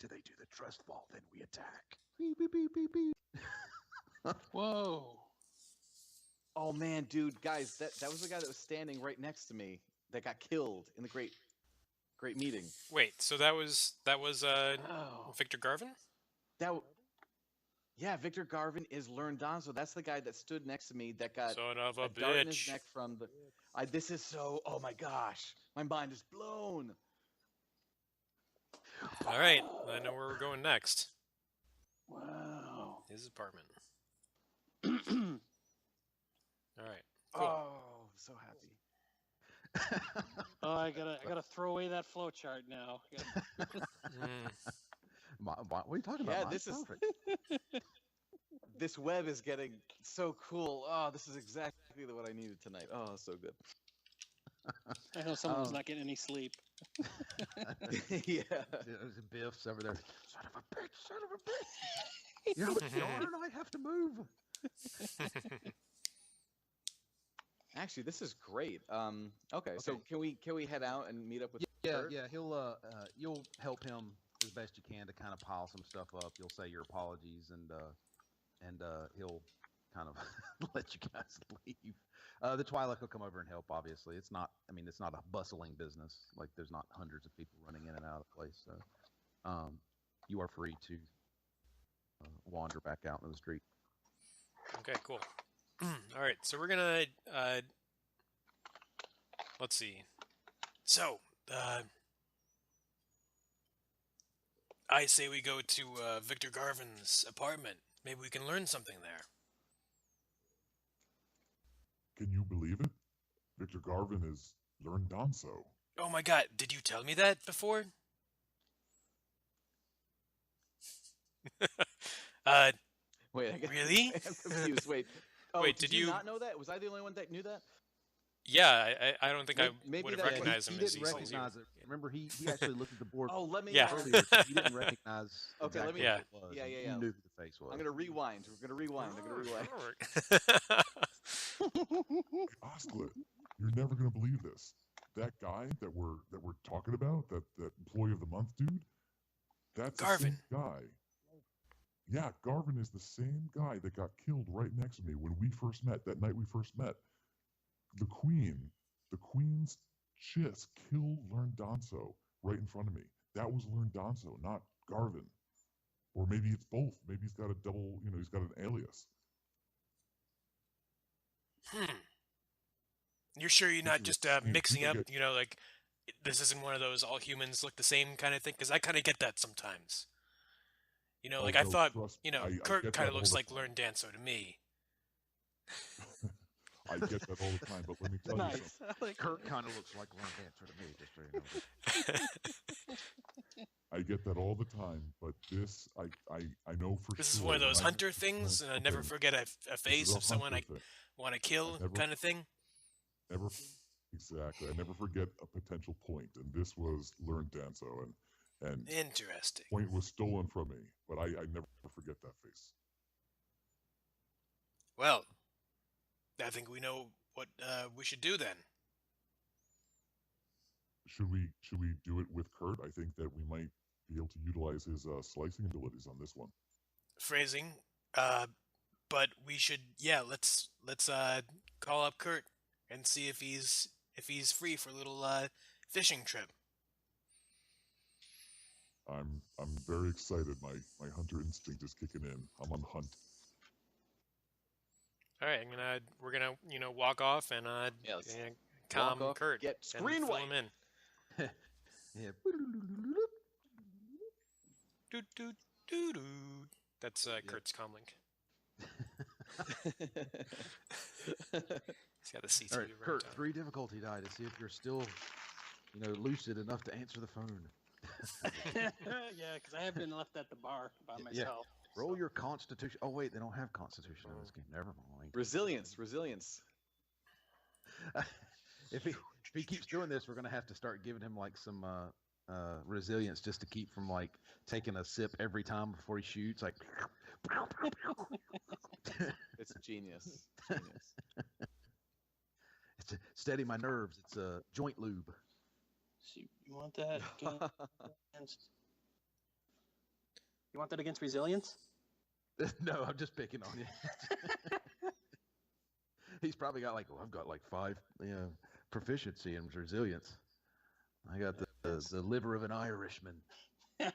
till they do the trust fall, then we attack. Beep, beep, beep, beep, beep. Whoa. Oh man, dude, guys, that was the guy that was standing right next to me that got killed in the great meeting. Wait, so that was Oh. Victor Garvin? Yeah, Victor Garvin is Learn Donzo. That's the guy that stood next to me that got Son of a dart in his bitch. neck from the. This is so. Oh my gosh, my mind is blown. All right, I know where we're going next. Wow. His apartment. Oh, All right, cool. Oh, so happy. I gotta throw away that flow chart now. What are you talking about? Yeah, Mine's this is perfect. this web is getting so cool. Oh, this is exactly what I needed tonight. Oh, so good. I know someone's not getting any sleep. Yeah. There's Biff's over there. Son of a bitch! Son of a bitch! You have a daughter, and I have to move. Actually, this is great. Okay, so can we head out and meet up with? Yeah, Kurt? yeah. You'll help him as best you can to kind of pile some stuff up. You'll say your apologies, and he'll kind of let you guys leave. The Twi'lek will come over and help. Obviously, it's not a bustling business. Like there's not hundreds of people running in and out of the place. So, you are free to wander back out into the street. Okay, cool. All right, so we're gonna let's see. So, I say we go to Victor Garvin's apartment. Maybe we can learn something there. Can you believe it? Victor Garvin is Learn Donzo. Oh my god, did you tell me that before? Wait, Really? I'm confused. Wait. Oh, Wait, did did you you- not know that? Was I the only one that knew that? Yeah, I don't think Maybe I would have that- recognized he him as didn't easily. recognize it. Remember, he actually looked at the board Oh, let me. Yeah. earlier. So he didn't recognize. Okay, let exactly me- what it was. yeah. He knew who the face was. I'm gonna rewind. We're gonna rewind. I'm gonna rewind. Osclet, you're never gonna believe this. That guy that we're talking about, that employee of the month dude, that's Garvin. the same guy. Yeah, Garvin is the same guy that got killed right next to me when we first met, that night we first met. The Queen's chiss killed Learn Donzo right in front of me. That was Learn Donzo, not Garvin. Or maybe it's both. Maybe he's got a double, he's got an alias. You're sure you're not just mixing people up, like this isn't one of those all humans look the same kind of thing? Because I kind of get that sometimes. Like I no, thought, trust me, I Kurt get kind that of looks all the like time. Learn Danzo to me. I get that all the time, but let me tell you something. Nice. I like Kurt kind of looks like Learn Dancer to me, just so you know. I get that all the time, but this, I know for This sure. is one of those when I- hunter things, and I never Okay, forget a this face is a of someone I hunter thing. want to kill, never- kind of thing. Never, exactly. I never forget a potential point, and this was Learn Danzo, and Interesting. point was stolen from me, but I never forget that face. Well, I think we know what we should do then. Should we do it with Kurt? I think that we might be able to utilize his slicing abilities on this one. Phrasing, but we should, let's call up Kurt and see if he's free for a little fishing trip. I'm very excited. My hunter instinct is kicking in. I'm on the hunt. All right, we're gonna walk off and Yeah, let's calm walk off, Kurt get and screen fill white. him in. Yeah. Doot, doot, doot, doot. That's Kurt's comlink. He's got a CCTV All right, Kurt, ringtone. 3 difficulty die to see if you're still, lucid enough to answer the phone. yeah, because I have been left at the bar by myself. Roll your Constitution. Oh wait, they don't have Constitution in this game. Never mind. Resilience. If he keeps doing this, we're gonna have to start giving him like some resilience just to keep from like taking a sip every time before he shoots. Like, It's genius. it's to steady my nerves. It's a joint lube. So you want that against You want that against resilience? No, I'm just picking on you. He's probably got like, I've got like 5, proficiency in resilience. I got the liver of an Irishman. It's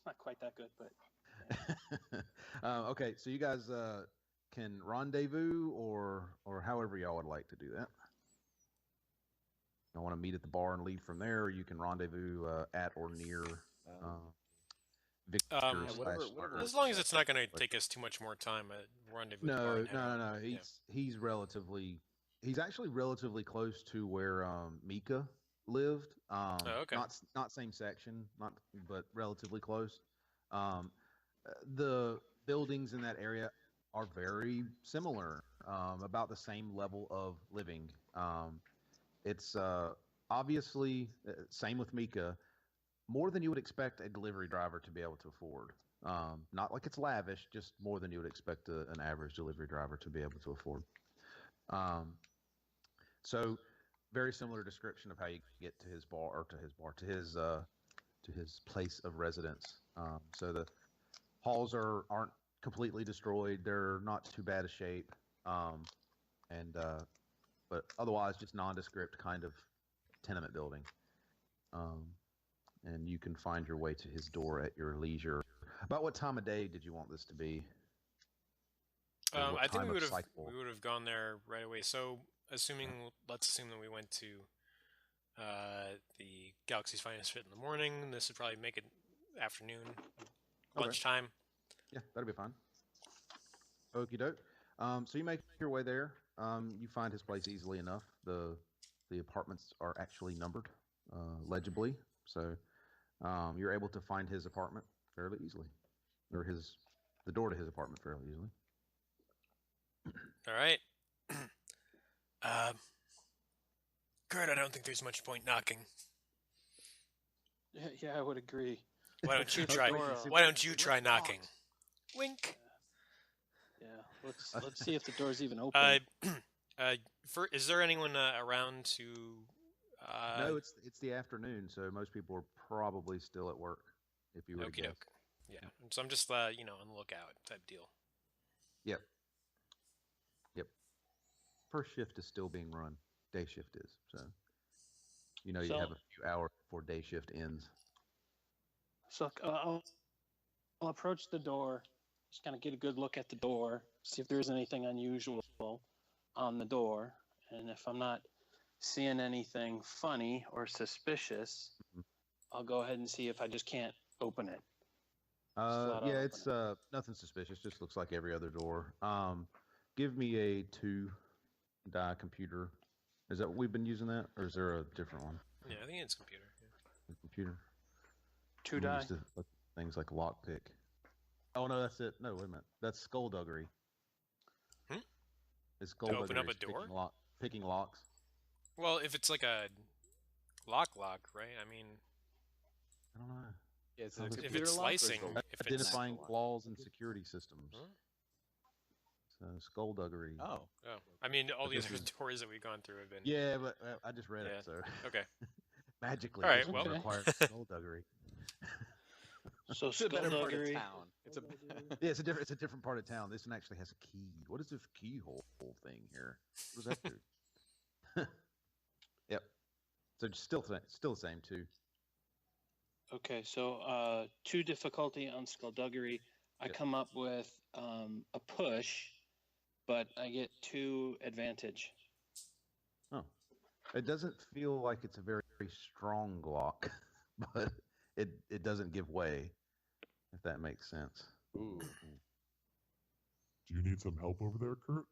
not quite that good, but Okay, so you guys can rendezvous or however y'all would like to do that. I want to meet at the bar and leave from there, or you can rendezvous at or near Victor. whatever. As long as it's not going to take us too much more time at rendezvous. No. He's actually relatively close to where Mika lived. Okay. Not same section, but relatively close. The buildings in that area are very similar, about the same level of living. It's obviously same with Mika, more than you would expect a delivery driver to be able to afford. Not like it's lavish, just more than you would expect an average delivery driver to be able to afford. So very similar description of how you get to his place of residence. So the halls aren't completely destroyed. They're not too bad a shape. But otherwise just nondescript kind of tenement building. And you can find your way to his door at your leisure. About what time of day did you want this to be? I think we would have gone there right away. So let's assume that we went to the Galaxy's Finest Fit in the morning. This would probably make it afternoon, lunchtime. Yeah, that'll be fine. Okie doke. So you make your way there. You find his place easily enough. The apartments are actually numbered legibly, so you're able to find his apartment fairly easily, or the door to his apartment fairly easily. All right. Kurt, I don't think there's much point knocking. yeah, I would agree. Why don't you try? Why don't you try knocking? Wink. Yeah, let's see if the door's even open. Is there anyone around to? No, it's the afternoon, so most people are probably still at work. If you were to guess. Yeah. So I'm just on the lookout type deal. Yep. First shift is still being run. Day shift is, so you have a few hours before day shift ends. So I'll approach the door, just kind of get a good look at the door, see if there's anything unusual on the door, and if I'm not seeing anything funny or suspicious, I'll go ahead and see if I just can't open it. It's nothing suspicious. Just looks like every other door. Give me a 2-die computer. Is that what we've been using that, or is there a different one? Yeah, I think it's computer. Yeah. Computer. 2 die. Things like lockpick. Oh no, that's it. No, wait a minute. That's skullduggery. It's To open up a door? Picking locks. Well, if it's like a lock, right? I mean, I don't know. Yeah, it's if it's slicing, identifying flaws in security systems. Huh? So skullduggery. Oh. I mean, all the other doors that we've gone through have been. Yeah, but I just read it, so. Okay. Magically, all right, this one requires skullduggery. So It's a better part of skullduggery. town. Yeah, it's a different part of town. This one actually has a key. What is this keyhole thing here? What does that do? Yep. So still the same too. Okay, so 2 difficulty on skullduggery. I come up with a push, but I get 2 advantage. Oh, it doesn't feel like it's a very, very strong lock, but it doesn't give way, if that makes sense. Ooh. Do you need some help over there, Kurt?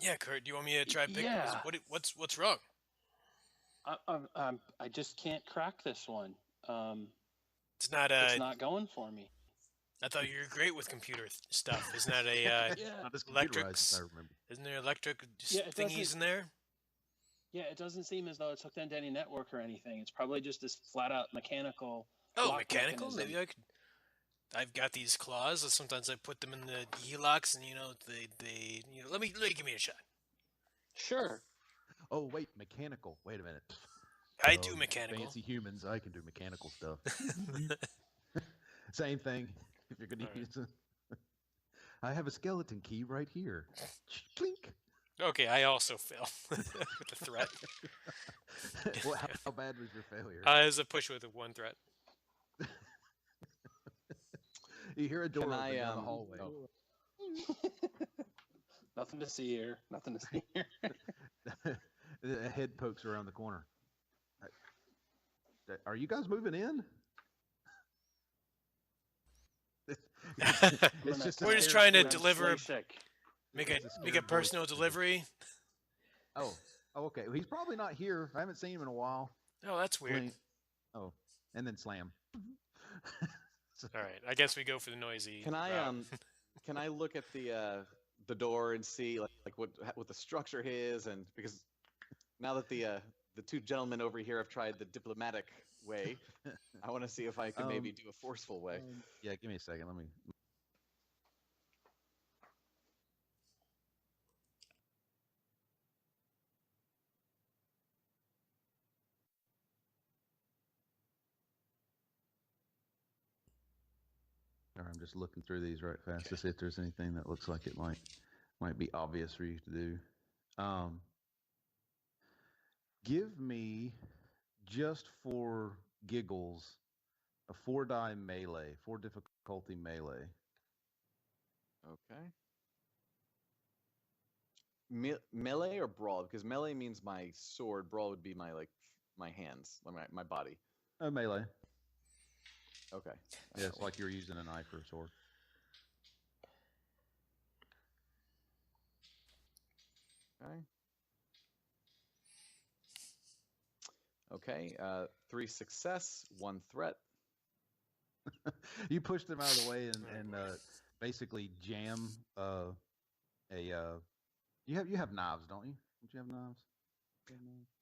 Yeah, Kurt. Do you want me to try picking? Yeah. What's wrong? I just can't crack this one. It's not It's not going for me. I thought you were great with computer stuff. Isn't that a Not as electrics? computerized as I remember. Isn't there electric Yeah, it thingies in there? Yeah, it doesn't seem as though it's hooked into any network or anything. It's probably just this flat-out mechanical. Oh, lock mechanical? mechanism. Maybe I could. I've got these claws. So sometimes I put them in the e-locks, and they let me give me a shot. Sure. Oh wait, mechanical. Wait a minute. I do mechanical. Fancy humans. I can do mechanical stuff. Same thing. If you're gonna All right. use it, I have a skeleton key right here. Clink. Okay, I also fail with the threat. Well, how bad was your failure? As a push with a 1 threat. You hear a door Can open I down the hallway. Nothing to see here. Nothing to see here. A head pokes around the corner. Are you guys moving in? It's just We're an just air trying to quote. deliver, Sick. make It's a a make scared a personal voice. delivery. Oh, okay. Well, he's probably not here. I haven't seen him in a while. Oh, that's weird. Blink. Oh, and then slam. So- All right, I guess we go for the noisy. Can I route. can I look at the door and see like what the structure is, and because now that the two gentlemen over here have tried the diplomatic way, I want to see if I can maybe do a forceful way. Yeah, give me a second. Let me. Or I'm just looking through these right fast to see if there's anything that looks like it might be obvious for you to do. Give me, just for giggles, a 4-die melee, 4 difficulty melee. Okay. Melee or brawl? Because melee means my sword. Brawl would be my hands, like my body. Oh, melee. Okay. Yeah, it's like you're using a knife or a sword. Okay. Okay. 3 success, 1 threat. You pushed them out of the way and basically jam you have knives, don't you? Don't you have knives?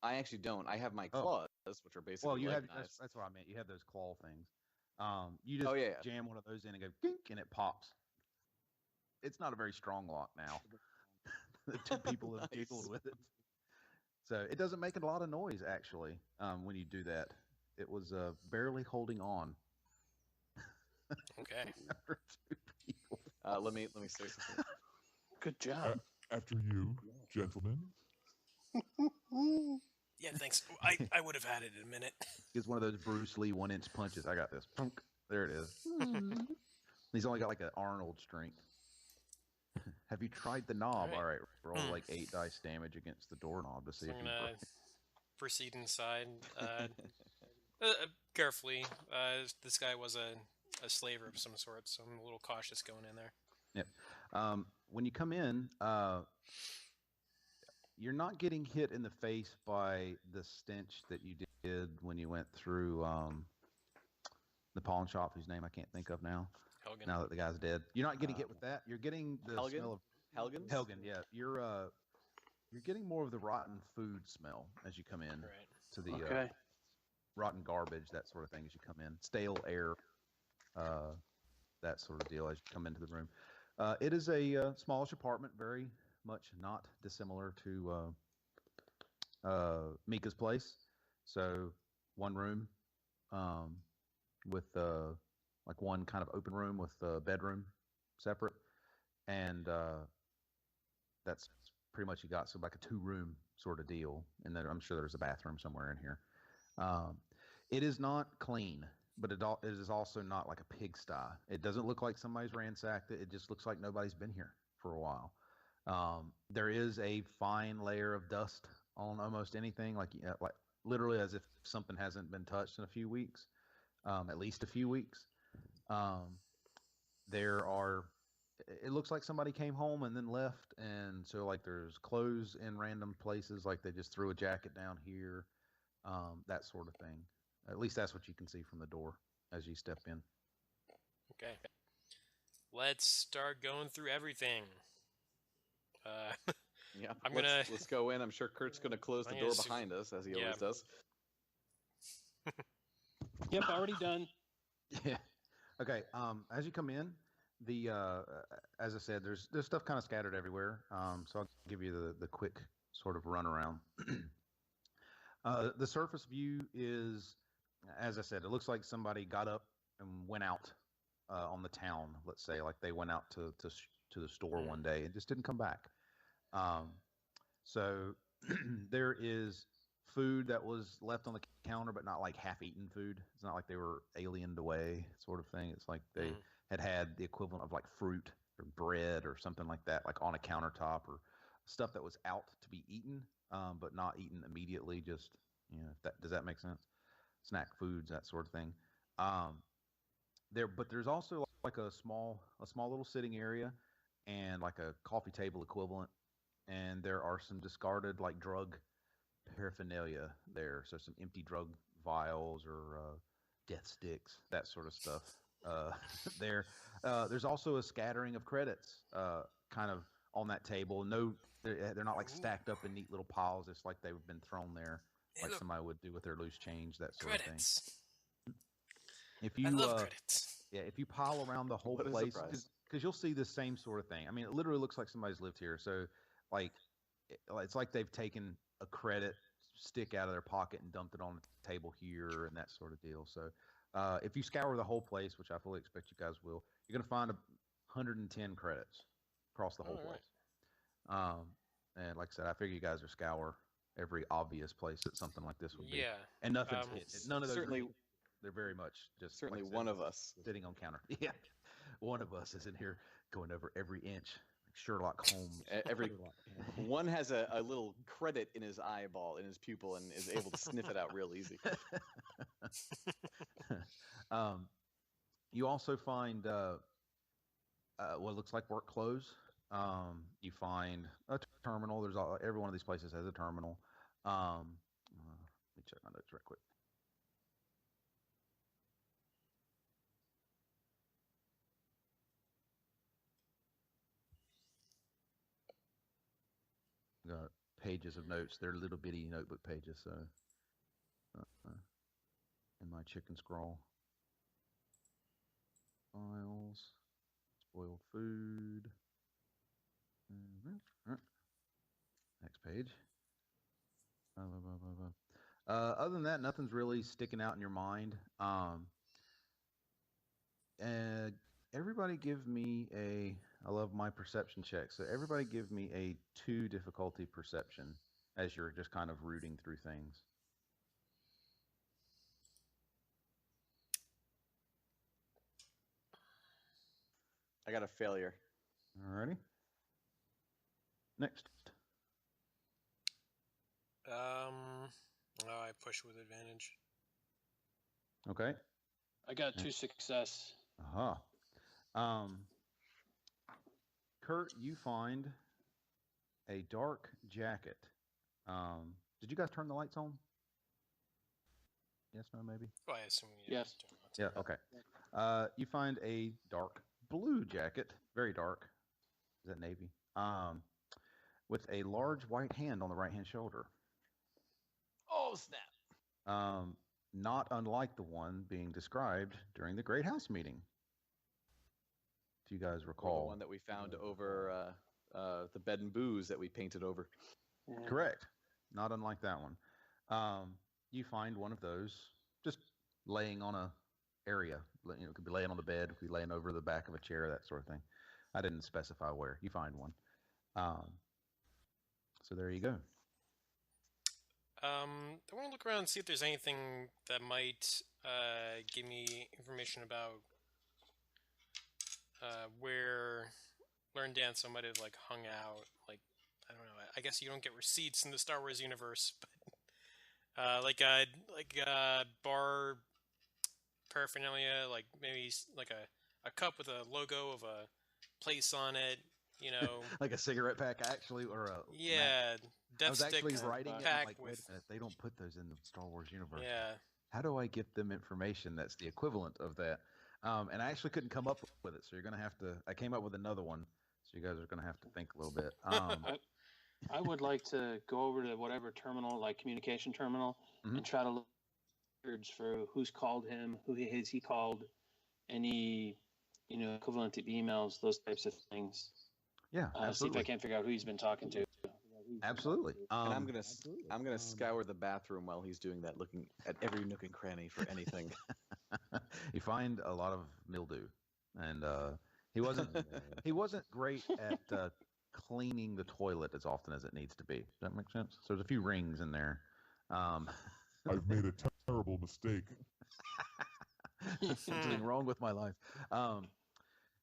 I actually don't. I have my Oh. claws, which are basically Well, you like have knives. that's what I meant. You have those claw things. You just Oh, yeah. jam one of those in and go dink, and it pops. It's not a very strong lock now. The 2 people have giggled Nice. with it. So it doesn't make a lot of noise, actually, when you do that. It was barely holding on. Okay. For 2 people. Let me say something. Good job. After you, gentlemen. Yeah, thanks. I would have had it in a minute. It's one of those Bruce Lee 1-inch punches. I got this. Punk. There it is. He's only got like an Arnold strength. Have you tried the knob? All All right. right, roll like 8 dice damage against the doorknob to see So if I'm you gonna break it. proceed inside carefully. This guy was a slaver of some sort, so I'm a little cautious going in there. Yep. When you come in, you're not getting hit in the face by the stench that you did when you went through the pawn shop, whose name I can't think of now. Helgen. Now that the guy's dead, you're not getting hit with that. You're getting the Helgen? smell of Helgens? Helgen. Yeah, you're getting more of the rotten food smell as you come in Right. to the Okay. rotten garbage, that sort of thing as you come in, stale air, that sort of deal as you come into the room. It is a smallish apartment, very much not dissimilar to Mika's place. So 1 room with like 1 kind of open room with a bedroom separate, and that's pretty much you got. So like a 2-room sort of deal, and then I'm sure there's a bathroom somewhere in here. It is not clean, but it is also not like a pigsty. It doesn't look like somebody's ransacked it. It just looks like nobody's been here for a while. There is a fine layer of dust on almost anything, like literally as if something hasn't been touched in a few weeks, at least a few weeks. It looks like somebody came home and then left, and so like there's clothes in random places, like they just threw a jacket down here, that sort of thing. At least that's what you can see from the door as you step in. Okay. Let's start going through everything. Yeah. I'm let's go in. I'm sure Kurt's gonna close the I'm door gonna behind us, as he yeah. always does. Yep, already done. Yeah. Okay. As you come in, as I said, there's stuff kind of scattered everywhere. So I'll give you the quick sort of runaround. The surface view is, as I said, it looks like somebody got up and went out on the town. Let's say, like they went out to the store one day and just didn't come back. Um, so there is food that was left on the counter, but not like half-eaten food. It's not like they were aliened away, sort of thing. It's like they had the equivalent of like fruit or bread or something like that, like on a countertop, or stuff that was out to be eaten, but not eaten immediately. Just if that does that make sense? Snack foods, that sort of thing. Um, but there's also like a small little sitting area and like a coffee table equivalent, and there are some discarded like drug paraphernalia there. So some empty drug vials or death sticks, that sort of stuff. Uh, there, there's also a scattering of credits, kind of on that table. No, they're not like stacked up in neat little piles. It's like they've been thrown there, Hey, like look, somebody would do with their loose change, that sort of thing. credits. If I you love credits. yeah, if you pile around the whole What a place, surprise. because you'll see the same sort of thing. I mean, it literally looks like somebody's lived here. So, like, it's like they've taken a credit stick out of their pocket and dumped it on the table here and that sort of deal. So, if you scour the whole place, which I fully expect you guys will, you're going to find 110 credits across the whole All right. place. And like I said, I figure you guys are scour every obvious place that something like this would be. Yeah. And nothing's hidden. It's None of those. certainly- They're very much just Certainly like I said, one of us. sitting on counter. Yeah, one of us is in here going over every inch, like Sherlock Holmes. Every Sherlock. one has a little credit in his eyeball, in his pupil, and is able to sniff it out real easy. You also find what looks like work clothes. You find a terminal. Every one of these places has a terminal. Let me check my notes real quick. Got pages of notes. They're little bitty notebook pages. So, in my chicken scrawl, files, spoiled food. Next page. Other than that, nothing's really sticking out in your mind. And everybody give me I love my perception check. So everybody give me a 2 difficulty perception as you're just kind of rooting through things. I got a failure. Alrighty. Next. I push with advantage. Okay. I got 2 success. Aha. Kurt, you find a dark jacket. Did you guys turn the lights on? Yes, no, maybe? Oh, I assume. Yes. Yeah, okay. You find a dark blue jacket, very dark. Is that navy? With a large white hand on the right-hand shoulder. Oh, snap. Not unlike the one being described during the Great House meeting. If you guys Or recall. the one that we found over the bed and booze that we painted over. Yeah. Correct. Not unlike that one. You find one of those just laying on a area. It could be laying on the bed, could be laying over the back of a chair, that sort of thing. I didn't specify where. You find one. So there you go. I want to look around and see if there's anything that might give me information about where Learn Danso might have like hung out. Like, I don't know. I guess you don't get receipts in the Star Wars universe, but like a bar paraphernalia, like maybe like a cup with a logo of a place on it. You know, Like a cigarette pack, actually, or a yeah, I death was actually stick writing it. pack Like, wait with a minute, they don't put those in the Star Wars universe. yeah. How do I get them information that's the equivalent of that? And I actually couldn't come up with it, so you're gonna have to. I came up with another one, so you guys are gonna have to think a little bit. I would like to go over to whatever terminal, like communication terminal, and try to look records for who's called him, who he called, any equivalent of emails, those types of things. Yeah, See if absolutely. I can figure out who he's been talking to. Absolutely. And I'm gonna scour the bathroom while he's doing that, looking at every nook and cranny for anything. You find a lot of mildew and he wasn't he wasn't great at cleaning the toilet as often as it needs to be. Does that make sense? So there's a few rings in there. I've made a terrible mistake. Something wrong with my life.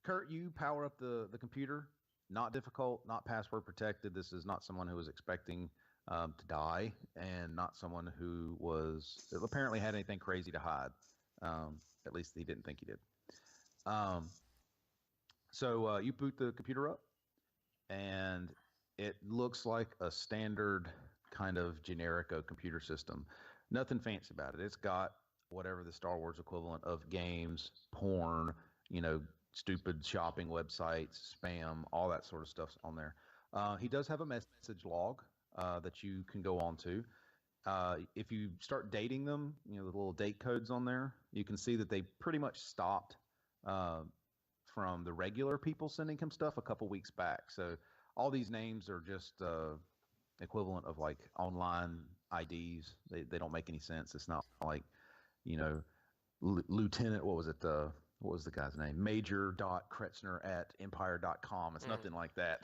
Kurt, you power up the computer. Not difficult, not password protected. This is not someone who was expecting to die, and not someone who was apparently had anything crazy to hide. At least he didn't think he did. So you boot the computer up, and it looks like a standard kind of generic computer system. Nothing fancy about it. It's got whatever the Star Wars equivalent of games, porn, stupid shopping websites, spam, all that sort of stuff's on there. He does have a message log that you can go on to. If you start dating them, the little date codes on there, you can see that they pretty much stopped from the regular people sending him stuff a couple weeks back. So all these names are just equivalent of like online IDs. They don't make any sense. It's not like, Lieutenant, what was it? What was the guy's name? Major.Kretzner@empire.com. It's nothing like that.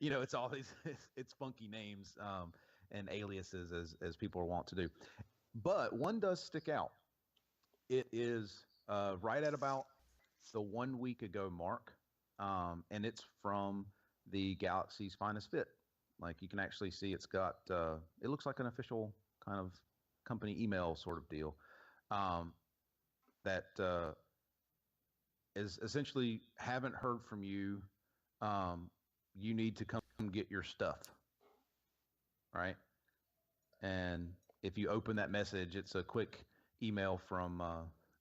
It's all these, it's funky names and aliases as people are wont to do. But one does stick out. It is right at about the 1 week ago mark, and it's from the Galaxy's Finest Fit. Like you can actually see it's got, it looks like an official kind of company email sort of deal. That is essentially, haven't heard from you. You need to come get your stuff, right? And if you open that message, it's a quick email from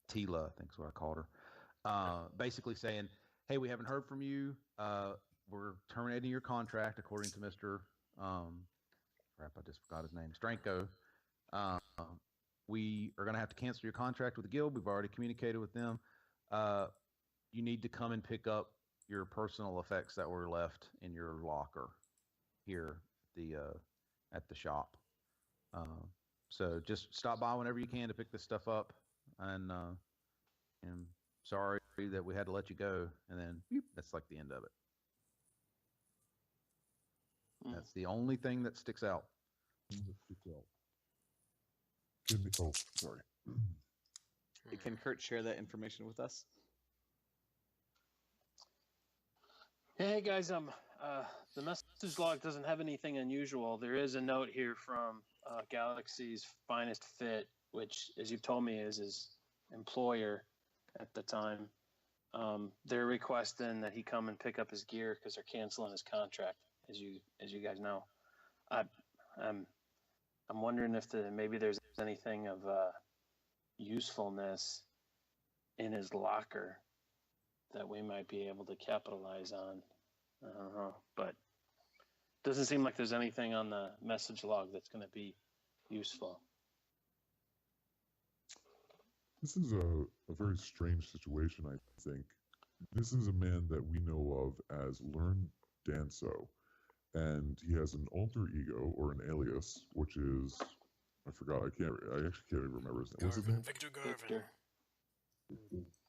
Tila, I think is what I called her, basically saying, "Hey, we haven't heard from you. We're terminating your contract according to Mr. Crap, I just forgot his name, Stranko. We are going to have to cancel your contract with the guild. We've already communicated with them. You need to come and pick up your personal effects that were left in your locker here at the shop. So just stop by whenever you can to pick this stuff up. And sorry that we had to let you go." And then that's like the end of it. That's the only thing that sticks out. Oh, sorry. Can Kurt share that information with us? Hey guys, the message log doesn't have anything unusual. There is a note here from Galaxy's Finest Fit, which, as you've told me, is his employer at the time. They're requesting that he come and pick up his gear because they're canceling his contract, as you guys know. I'm wondering if maybe there's anything of usefulness in his locker that we might be able to capitalize on. I don't know, but it doesn't seem like there's anything on the message log that's going to be useful. This is a very strange situation, I think. This is a man that we know of as Learn Danso, and he has an alter ego or an alias, which is, I forgot, I actually can't even remember his name. What's his name? Victor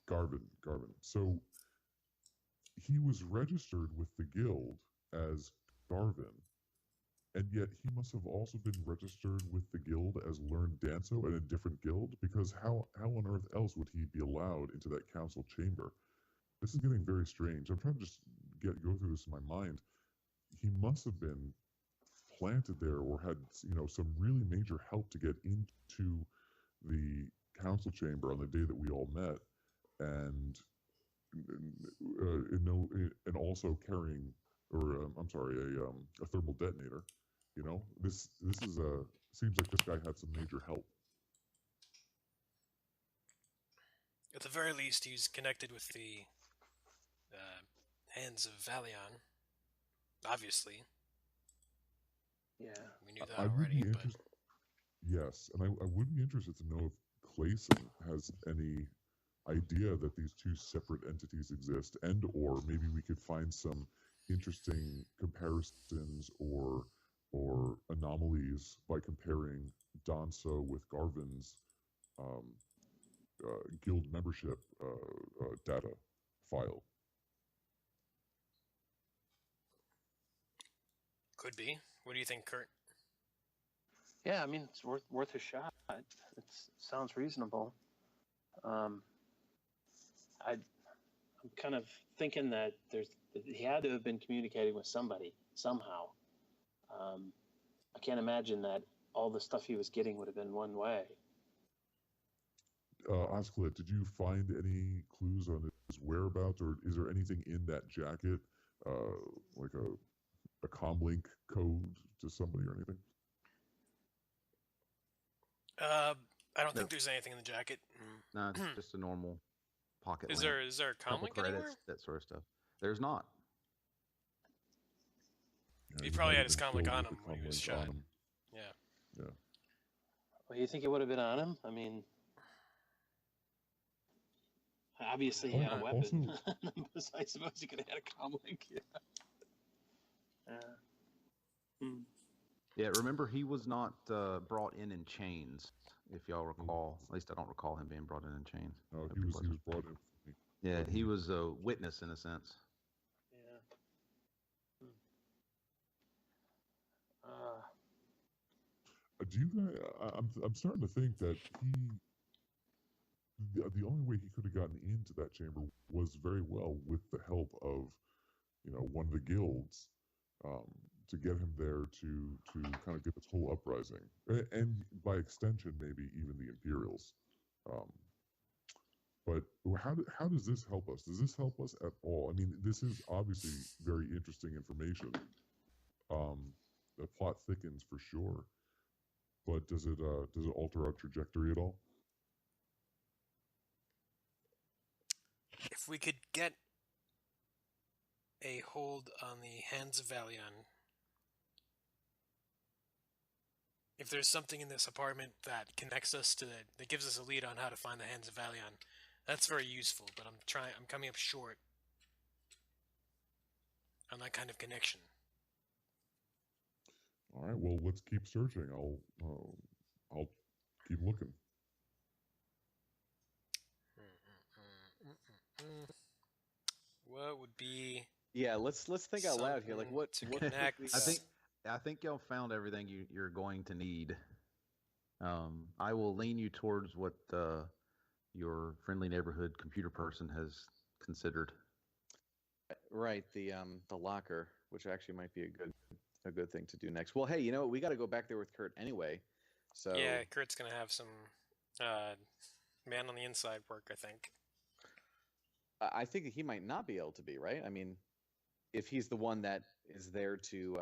Garvin. Garvin. So he was registered with the guild as Garvin, and yet he must have also been registered with the guild as Learn Danso at a different guild, because how on earth else would he be allowed into that council chamber? This is getting very strange. I'm trying to just go through this in my mind. He must have been planted there or had some really major help to get into the council chamber on the day that we all met, and also carrying, or I'm sorry, a thermal detonator. This is seems like this guy had some major help. At the very least, he's connected with the hands of Valion. Obviously. Yeah. We knew that already, but... Yes, and I would be interested to know if Clayson has any idea that these two separate entities exist, and or maybe we could find some interesting comparisons or anomalies by comparing Danso with Garvin's guild membership data file. Could be. What do you think, Kurt? Yeah, I mean, it's worth a shot. It sounds reasonable. I'm kind of thinking that he had to have been communicating with somebody somehow. I can't imagine that all the stuff he was getting would have been one way. Osclet, did you find any clues on his whereabouts, or is there anything in that jacket, like a comlink code to somebody or anything? I don't No. think there's anything in the jacket. No, it's just a normal pocket. Is lamp. there a Couple comlink credits, anywhere? that sort of stuff. There's not. Yeah, He probably might had have his been comlink killed on with him the when he was comlink shot. on him. Yeah. Well, you think it would have been on him? I mean, obviously he had a Oh, weapon. also- I suppose he could have had a comlink. Yeah. Yeah, remember he was not brought in chains, if y'all recall. At least I don't recall him being brought in chains. No, Hope he was wasn't. brought in. Yeah, he was a witness in a sense. Yeah. Do you guys? I'm starting to think that the only way he could have gotten into that chamber was very well with the help of, one of the guilds, to get him there to kind of get this whole uprising, and by extension maybe even the Imperials. But how does this help us? Does this help us at all? I mean, this is obviously very interesting information. The plot thickens for sure, but does it alter our trajectory at all? If we could get a hold on the Hands of Valion, if there's something in this apartment that connects us to that gives us a lead on how to find the Hands of Valion, that's very useful. But I'm coming up short on that kind of connection. All right, well, let's keep searching. I'll keep looking. What would be? Yeah, let's think out loud here. Like, something what to what connect? could we, I think y'all found everything you're going to need. I will lean you towards what your friendly neighborhood computer person has considered. right, the locker, which actually might be a good thing to do next. Well, hey, you know what? We got to go back there with Kurt anyway. So Yeah, Kurt's gonna have some man on the inside work, I think. I think that he might not be able to be, right? I mean, if he's the one that is there to,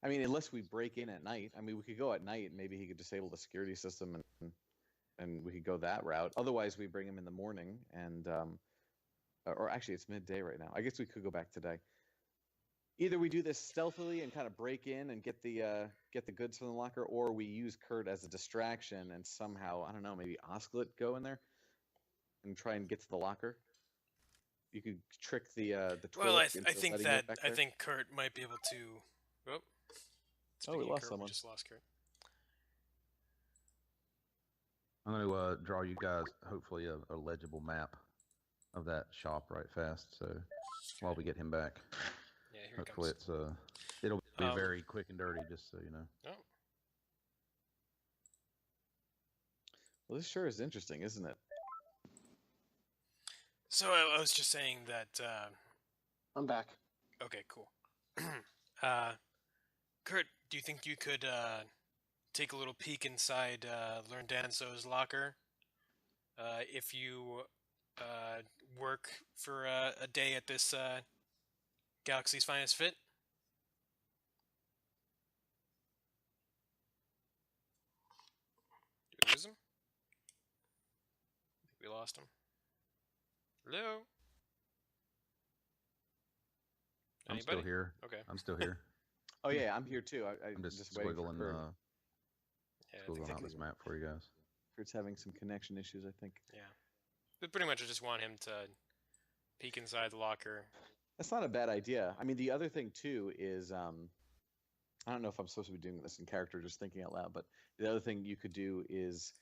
I mean, unless we break in at night. I mean, we could go at night and maybe he could disable the security system and we could go that route. Otherwise, we bring him in the morning and, or actually it's midday right now. I guess we could go back today. Either we do this stealthily and kind of break in and get the goods from the locker, or we use Kurt as a distraction and somehow, I don't know, maybe Osclet go in there and try and get to the locker. You could trick the Well, Twi'lek I into think letting that it back I there. think Kurt might be able to. Oh, Oh, speaking we of lost Kurt, someone. We just lost Kurt. I'm going to draw you guys hopefully a legible map of that shop right fast. So while we get him back, Yeah, here hopefully he comes. it'll be Um, very quick and dirty, just so you know. Oh, Well, this sure is interesting, isn't it? so I was just saying that. I'm back. Okay, cool. Kurt, do you think you could take a little peek inside Learn Danso's locker if you work for a day at this Galaxy's Finest Fit? Did we lose him? I think we lost him. Hello? I'm still Anybody? here. Okay. I'm still here. Oh yeah, I'm here too. I'm just waiting for squiggling Kurt. Yeah, I think out they this map for you guys. Kurt's having some connection issues, I think. Yeah. But pretty much I just want him to peek inside the locker. That's not a bad idea. I mean, the other thing too is, I don't know if I'm supposed to be doing this in character, just thinking out loud, but the other thing you could do is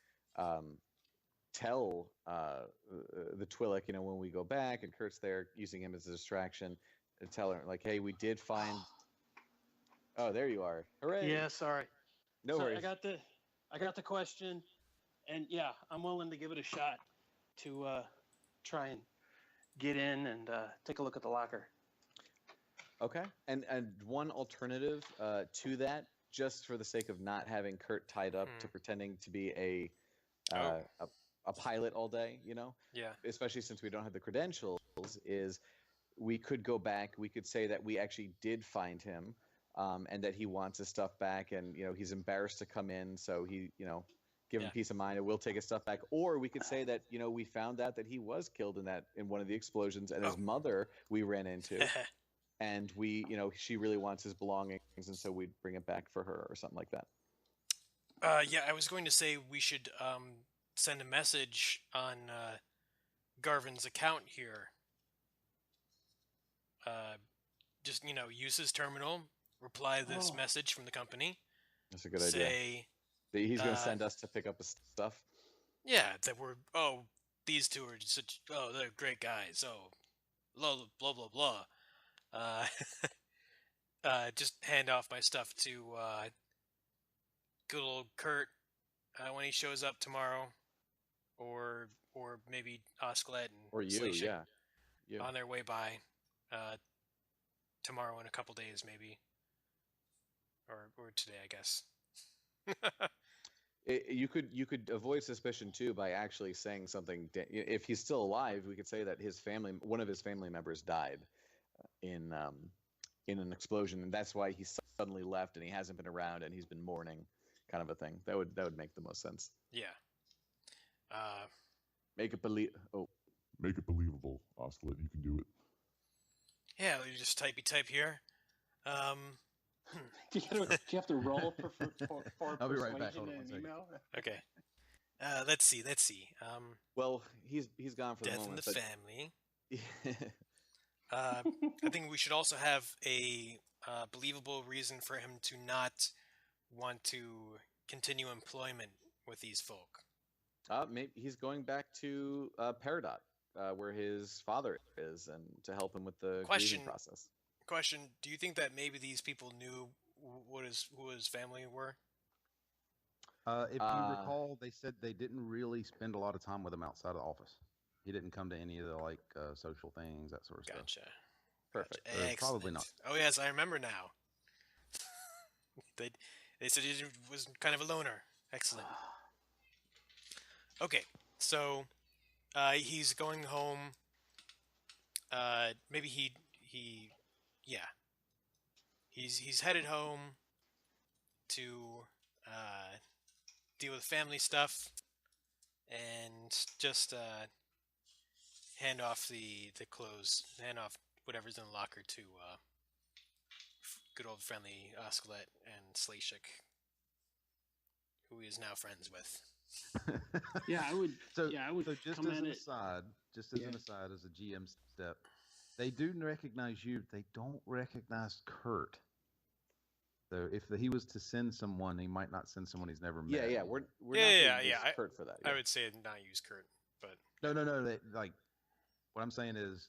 tell the Twi'lek, when we go back and Kurt's there using him as a distraction, and tell her like, hey, we did find. Oh, there you are! Hooray! Yeah, sorry. No So worries. I got the question, and yeah, I'm willing to give it a shot to try and get in and take a look at the locker. Okay, and one alternative to that, just for the sake of not having Kurt tied up to pretending to be a pilot all day, Yeah. especially since we don't have the credentials, is we could go back. We could say that we actually did find him, and that he wants his stuff back, and he's embarrassed to come in, so he give him peace of mind, and we'll take his stuff back. Or we could say that we found out that he was killed in one of the explosions, and his mother we ran into. And she really wants his belongings, and so we'd bring it back for her or something like that. Yeah, I was going to say we should send a message on Garvin's account here. Just use his terminal, reply this message from the company. That's a good idea. He's going to send us to pick up his stuff. Yeah, that these two are they're great guys. Blah blah blah blah. Just hand off my stuff to good old Kurt when he shows up tomorrow, or maybe Osclet and or you, Slashik yeah, on their way by tomorrow in a couple days, maybe, or today, I guess. You could avoid suspicion too by actually saying something. If he's still alive, we could say that one of his family members died in an explosion, and that's why he suddenly left, and he hasn't been around, and he's been mourning, kind of a thing. That would make the most sense. Yeah. Make it Make it believable, Oscillate. You can do it. Yeah, you just type here. Do you have to roll for I'll be right back. Hold on persuasion in one an second. email? Okay. Let's see. Well, he's gone for Death the moment. in the family. I think we should also have a believable reason for him to not want to continue employment with these folk. Maybe he's going back to Peridot, where his father is, and to help him with the grieving process. Question: do you think that maybe these people knew who his family were? If you recall, they said they didn't really spend a lot of time with him outside of the office. He didn't come to any of the social things, that sort of stuff. Gotcha. Perfect. Excellent. Probably not. Oh yes, I remember now. They said he was kind of a loner. Excellent. Okay, so he's going home. Maybe he's headed home to deal with family stuff and just hand off the clothes, hand off whatever's in the locker to good old friendly Osclet and Slashik, who he is now friends with. Yeah, I would. So just come as at an it. aside, as a GM step, they do recognize you. They don't recognize Kurt. So if he was to send someone, he might not send someone he's never met. Yeah. We're not going to use Kurt for that. Yeah. I would say not use Kurt, but No. What I'm saying is,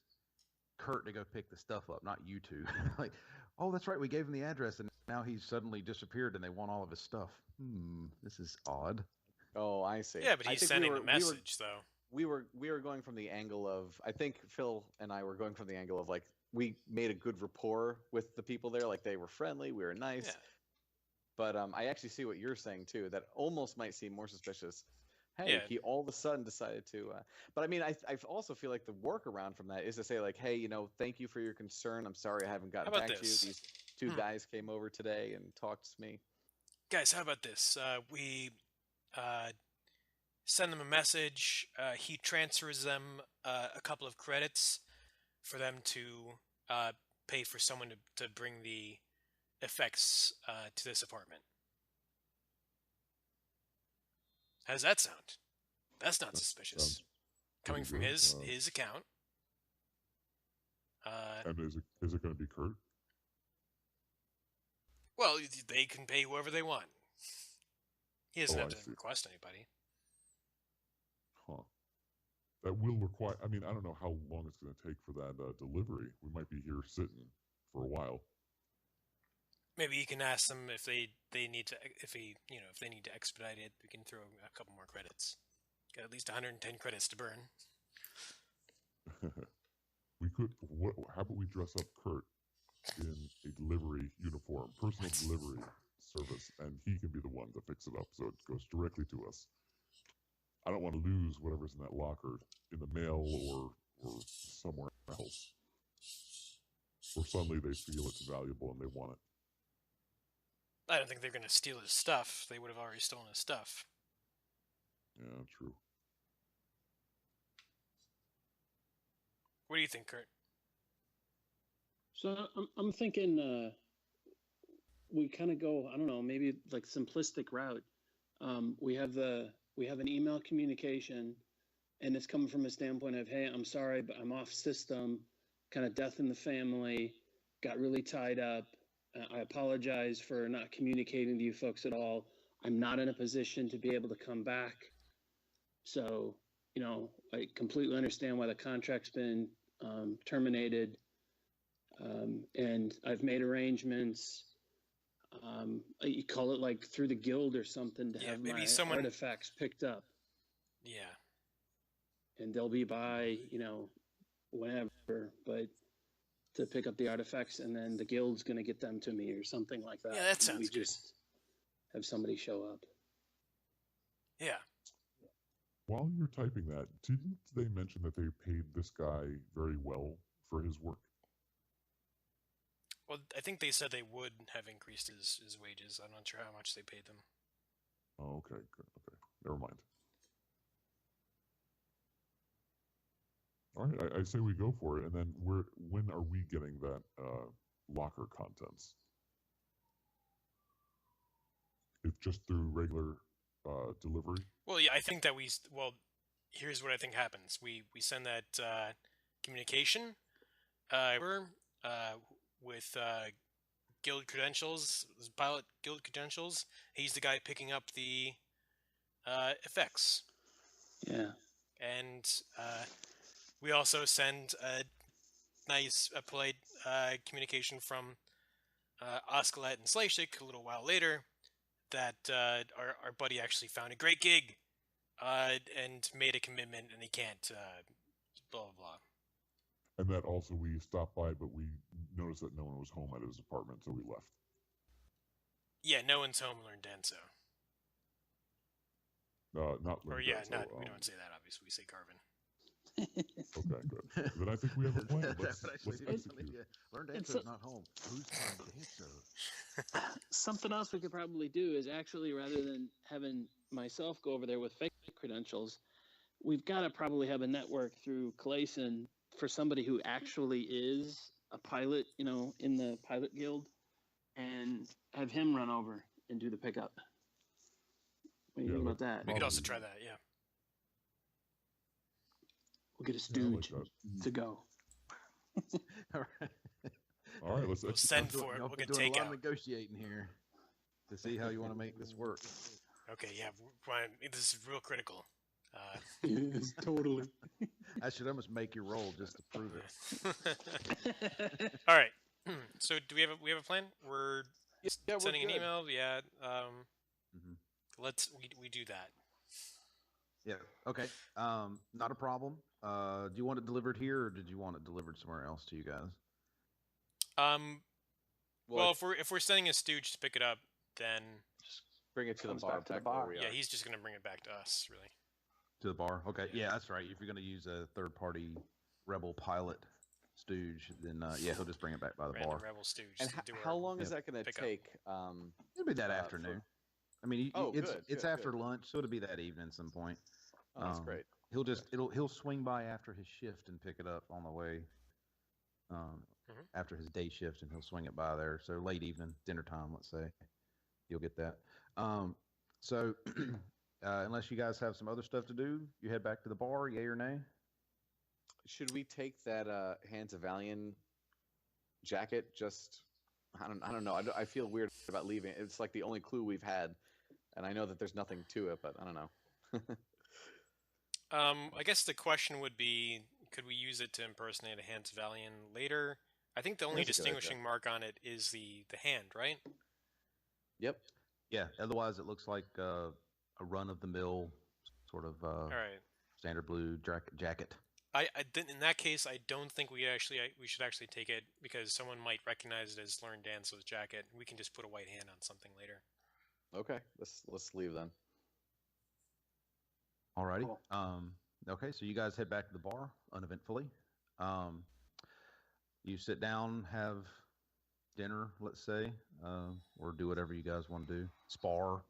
Kurt to go pick the stuff up, not you two. Like, oh, that's right, we gave him the address, and now he's suddenly disappeared, and they want all of his stuff. This is odd. Oh, I see. Yeah, but he's sending a message, though. We were going from the angle of, I think Phil and I were going from the angle of, like, we made a good rapport with the people there. Like, they were friendly, we were nice. Yeah. But I actually see what you're saying too. That almost might seem more suspicious. Hey, he all of a sudden decided to. But I mean, I also feel like the workaround from that is to say, like, hey, thank you for your concern. I'm sorry I haven't gotten back to you. These two guys came over today and talked to me. Guys, how about this? We send them a message. He transfers them a couple of credits for them to pay for someone to bring the effects to this apartment. How does that sound? That's not suspicious. Coming from his account. And is it going to be Kurt? Well, they can pay whoever they want. He doesn't have to see. request anybody. Huh. that will require. I mean, I don't know how long it's going to take for that delivery. We might be here sitting for a while. Maybe you can ask them if they need to if they need to expedite it. We can throw a couple more credits. Got at least 110 credits to burn. We could. How about we dress up Kurt in a delivery uniform, personal delivery service, and he can be the one to fix it up so it goes directly to us. I don't want to lose whatever's in that locker in the mail or somewhere else. Or suddenly they feel it's valuable and they want it. I don't think they're going to steal his stuff. They would have already stolen his stuff. Yeah, true. What do you think, Kurt? So I'm thinking we kind of go, I don't know, maybe like simplistic route. We have an email communication, and it's coming from a standpoint of, hey, I'm sorry, but I'm off system, kind of death in the family, got really tied up. I apologize for not communicating to you folks at all. I'm not in a position to be able to come back. So, I completely understand why the contract's been terminated. And I've made arrangements. You call it like through the guild or something to have maybe my artifacts picked up. Yeah. And they'll be by, whenever, but to pick up the artifacts, and then the guild's going to get them to me or something like that. Yeah, that sounds good. Just have somebody show up. Yeah. While you're typing that, didn't they mention that they paid this guy very well for his work? Well, I think they said they would have increased his wages. I'm not sure how much they paid them. Oh, okay, good. Okay, never mind. All right, I say we go for it, and then when are we getting that locker contents? If just through regular delivery? Well, yeah, I think that here's what I think happens. We send that communication with guild credentials, pilot guild credentials. He's the guy picking up the effects. Yeah. And we also send a polite communication from Oscalet and Slashik a little while later that our buddy actually found a great gig and made a commitment, and he can't blah blah blah. And that also we stopped by, but we noticed that no one was home at his apartment, so we left. Yeah, no one's home. Learn Danso. Not Or Lynn yeah, Denso, we don't say that. Obviously, we say Carvin. Okay, good. Then I think we have a plan. Let's Actually, execute. Learn Danso's not home. Who's Learn Danso? Something else we could probably do is actually, rather than having myself go over there with fake credentials, we've got to probably have a network through Clayson for somebody who actually is a pilot, in the pilot guild, and have him run over and do the pickup. What do you think about that? We could also try that. Yeah. We'll get a stooge to go. All right. All right, let's We'll send for it. We'll get doing a lot takeout. of negotiating here to see how you want to make this work. Okay, yeah, Brian, this is real critical. Yes, totally. I should almost make you roll just to prove it. All right. So do we have a plan? We're Yeah, sending we're an good. email. Yeah. Mhm. We do that. Yeah. Okay. Not a problem. Do you want it delivered here, or did you want it delivered somewhere else to you guys? Well, if we're sending a stooge to pick it up, then bring it to the Comes bar. back to the back bar. where we yeah, are. he's just gonna bring it back to us, really. To the bar. Okay. Yeah, that's right. If you're going to use a third-party rebel pilot stooge, then yeah, he'll just bring it back by the bar. Random rebel stooge. And to do how our long is that going to pickup. take? It'll be that for- afternoon. I mean, Oh, it's good, it's good, after good. lunch, so it'll be that evening at some point. Oh, that's great. He'll swing by after his shift and pick it up on the way. After his day shift, and he'll swing it by there. So late evening, dinner time, let's say, you'll get that. So unless you guys have some other stuff to do, you head back to the bar. Yay or nay? Should we take that Hands of Valiant jacket? Just I don't know. I feel weird about leaving. It's like the only clue we've had, and I know that there's nothing to it, but I don't know. I guess the question would be, could we use it to impersonate a Hans Valiant later? I think the only That's a good idea. distinguishing mark on it is the hand, right? Yep. Yeah. Otherwise, it looks like a run-of-the-mill sort of All right. standard blue jacket. In that case, I don't think we should actually take it because someone might recognize it as Learn Dance's jacket. We can just put a white hand on something later. Okay. Let's leave then. Alrighty. Cool. Okay, so you guys head back to the bar uneventfully. You sit down, have dinner, let's say, or do whatever you guys want to do. Spar,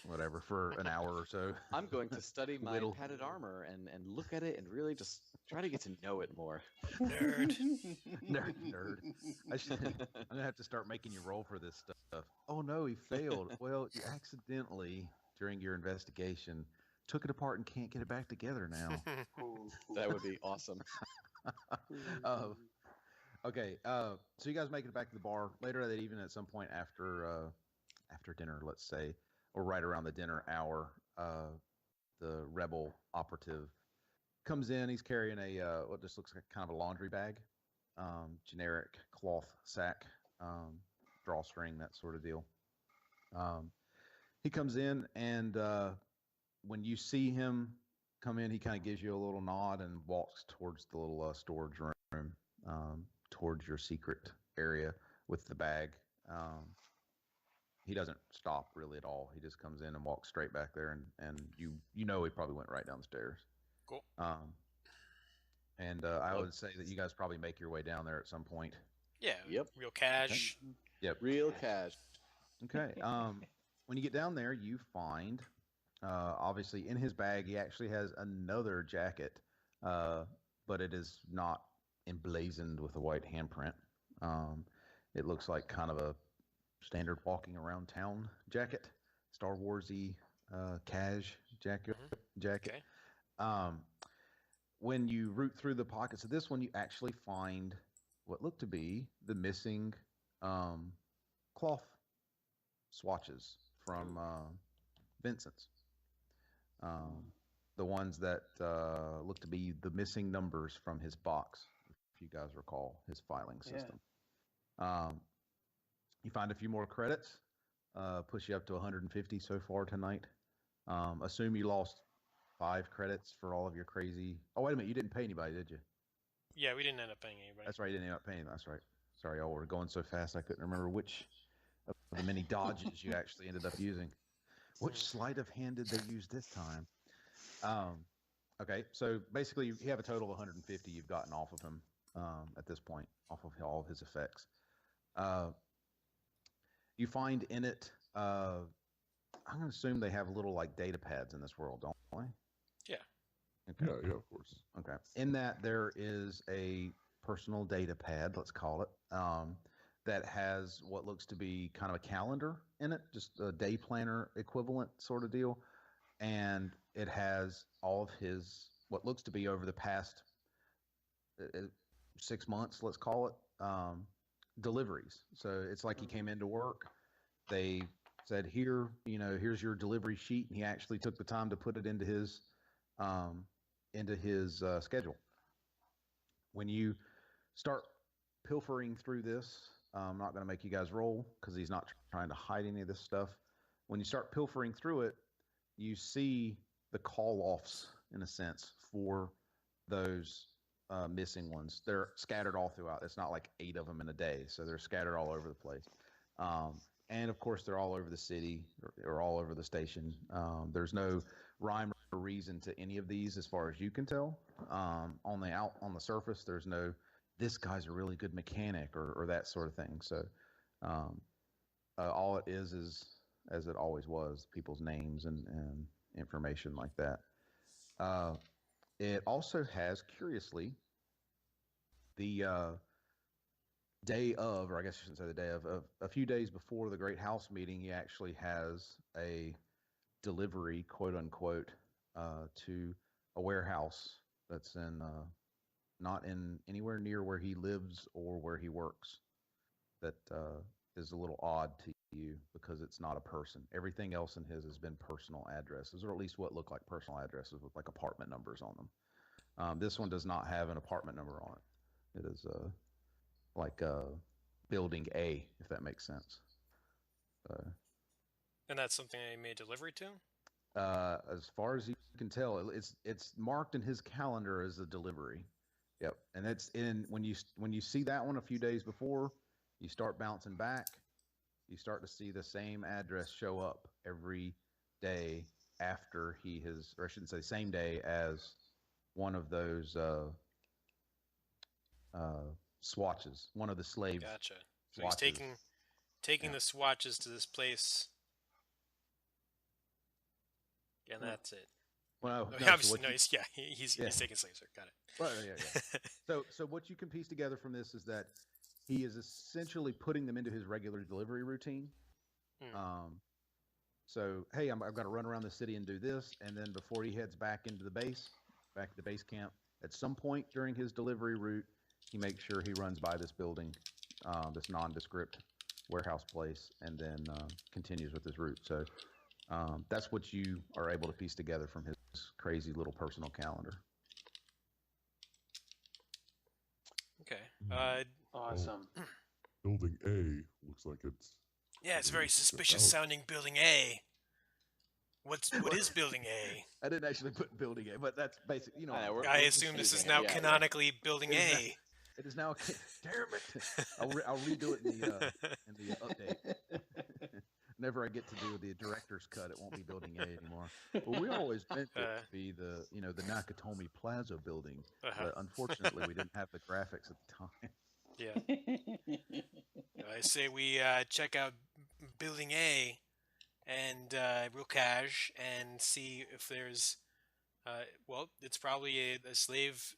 whatever, for an hour or so. I'm going to study my Whittle. padded armor and look at it and really just try to get to know it more. Nerd. Nerd. I'm gonna have to start making you roll for this stuff. Oh no, he failed. Well, you accidentally, during your investigation, took it apart and can't get it back together now. That would be awesome. Okay, so you guys make it back to the bar later that evening at some point after dinner, let's say, or right around the dinner hour. The rebel operative comes in. He's carrying a what just looks like kind of a laundry bag, generic cloth sack, drawstring, that sort of deal. He comes in, and when you see him come in, he kind of gives you a little nod and walks towards the little storage room, towards your secret area with the bag. He doesn't stop really at all. He just comes in and walks straight back there, and you know he probably went right down the stairs. Cool. I would say that you guys probably make your way down there at some point. Yeah. Yep. Real cash. Okay. Yep. Real cash. Okay. When you get down there, you find, obviously in his bag, he actually has another jacket, but it is not emblazoned with a white handprint. It looks like kind of a standard walking around town jacket, Star Wars-y cash jacket. Okay. When you root through the pockets of this one, you actually find what looked to be the missing cloth swatches from Vincent's. The ones that look to be the missing numbers from his box, if you guys recall, his filing system. You find a few more credits, push you up to 150 so far tonight. Assume you lost 5 credits for all of your crazy... Oh, wait a minute. You didn't pay anybody, did you? Yeah, we didn't end up paying anybody. That's right. You didn't end up paying. That's right. Sorry, y'all were going so fast I couldn't remember which of the many dodges you actually ended up using. Which sleight of hand did they use this time? Okay, so basically you have a total of 150 you've gotten off of him at this point, off of all of his effects. You find in it, I'm going to assume they have little like data pads in this world, don't they? Yeah. Okay. Yeah, of course. Okay. In that there is a personal data pad, let's call it, that has what looks to be kind of a calendar in it, just a day planner equivalent sort of deal. And it has all of his, what looks to be over the past 6 months, let's call it, deliveries. So it's like he came into work. They said, here, here's your delivery sheet. And he actually took the time to put it into his schedule. When you start pilfering through this, I'm not going to make you guys roll because he's not trying to hide any of this stuff. When you start pilfering through it, you see the call-offs, in a sense, for those missing ones. They're scattered all throughout. It's not like 8 of them in a day, so they're scattered all over the place. And, of course, they're all over the city or all over the station. There's no rhyme or reason to any of these as far as you can tell. On the surface, there's no, this guy's a really good mechanic or that sort of thing. So all it is, as it always was, people's names and information like that. It also has, curiously, the day of, or I guess I shouldn't say the day of, a few days before the Great House meeting, he actually has a delivery, quote unquote, to a warehouse that's not in anywhere near where he lives or where he works. That is a little odd to you because it's not a person. Everything else in his has been personal addresses, or at least what look like personal addresses with like apartment numbers on them. This one does not have an apartment number on it. It is like building A, if that makes sense. And that's something I made delivery to? As far as you can tell, it's marked in his calendar as a delivery. Yep, and it's in when you see that one a few days before, you start bouncing back. You start to see the same address show up every day after he has, or I shouldn't say same day as one of those swatches, one of the slave. Gotcha. So swatches. he's taking Yeah. the swatches to this place. And that's it. Well, No, no, so obviously, what no, you- he's Yeah. taking slaves. Sir. Got it. Well, yeah. So what you can piece together from this is that he is essentially putting them into his regular delivery routine. So hey, I've got to run around the city and do this, and then before he heads back into the base, back to the base camp, at some point during his delivery route, he makes sure he runs by this building, this nondescript warehouse place, and then continues with his route. So that's what you are able to piece together from his crazy little personal calendar. Okay. Awesome. Building A looks like it's. Yeah, it's very suspicious sounding building A. What is building A? I didn't actually put building A, but that's basic. You know, I assume this is now canonically building A. It is now. Damn it! I'll redo it in the update. Whenever I get to do the director's cut, it won't be building A anymore. Well, we always meant it to be the Nakatomi Plaza building, but unfortunately we didn't have the graphics at the time. Yeah. I say we check out building A and real cash and see if there's well, it's probably a slave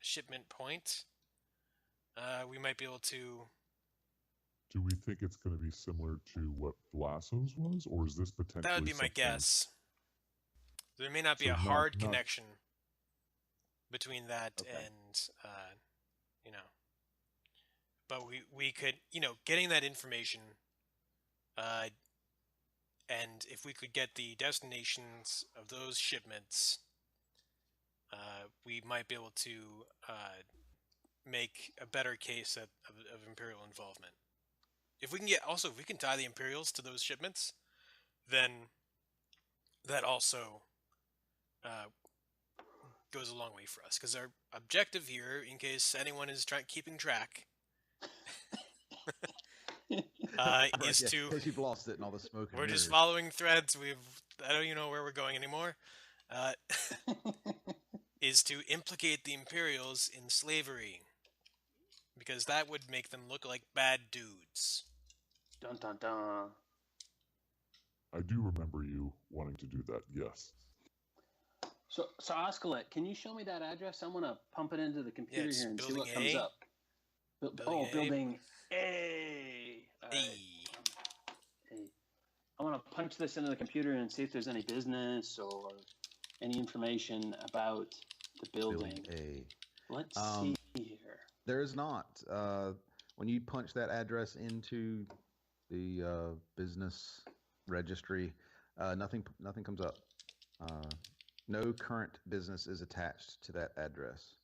shipment point. We might be able to. Do we think it's going to be similar to what Blasso's was, or is this potentially? That would be my something... guess. There may not be So a hard not... connection between that and but we could getting that information, and if we could get the destinations of those shipments, we might be able to make a better case of Imperial involvement. If we can tie the Imperials to those shipments, then that also goes a long way for us. Because our objective here, in case anyone is keeping track, is to. In case you've lost it in all the smoke. We're just following threads. I don't even know where we're going anymore. Is to implicate the Imperials in slavery, because that would make them look like bad dudes. Dun dun dun. I do remember you wanting to do that, yes. So Oscalet, can you show me that address? I'm gonna pump it into the computer here and see what comes up. Building A. I want to punch this into the computer and see if there's any business or any information about the building. A. Let's see here. There is not. When you punch that address into the business registry, nothing comes up. No current business is attached to that address,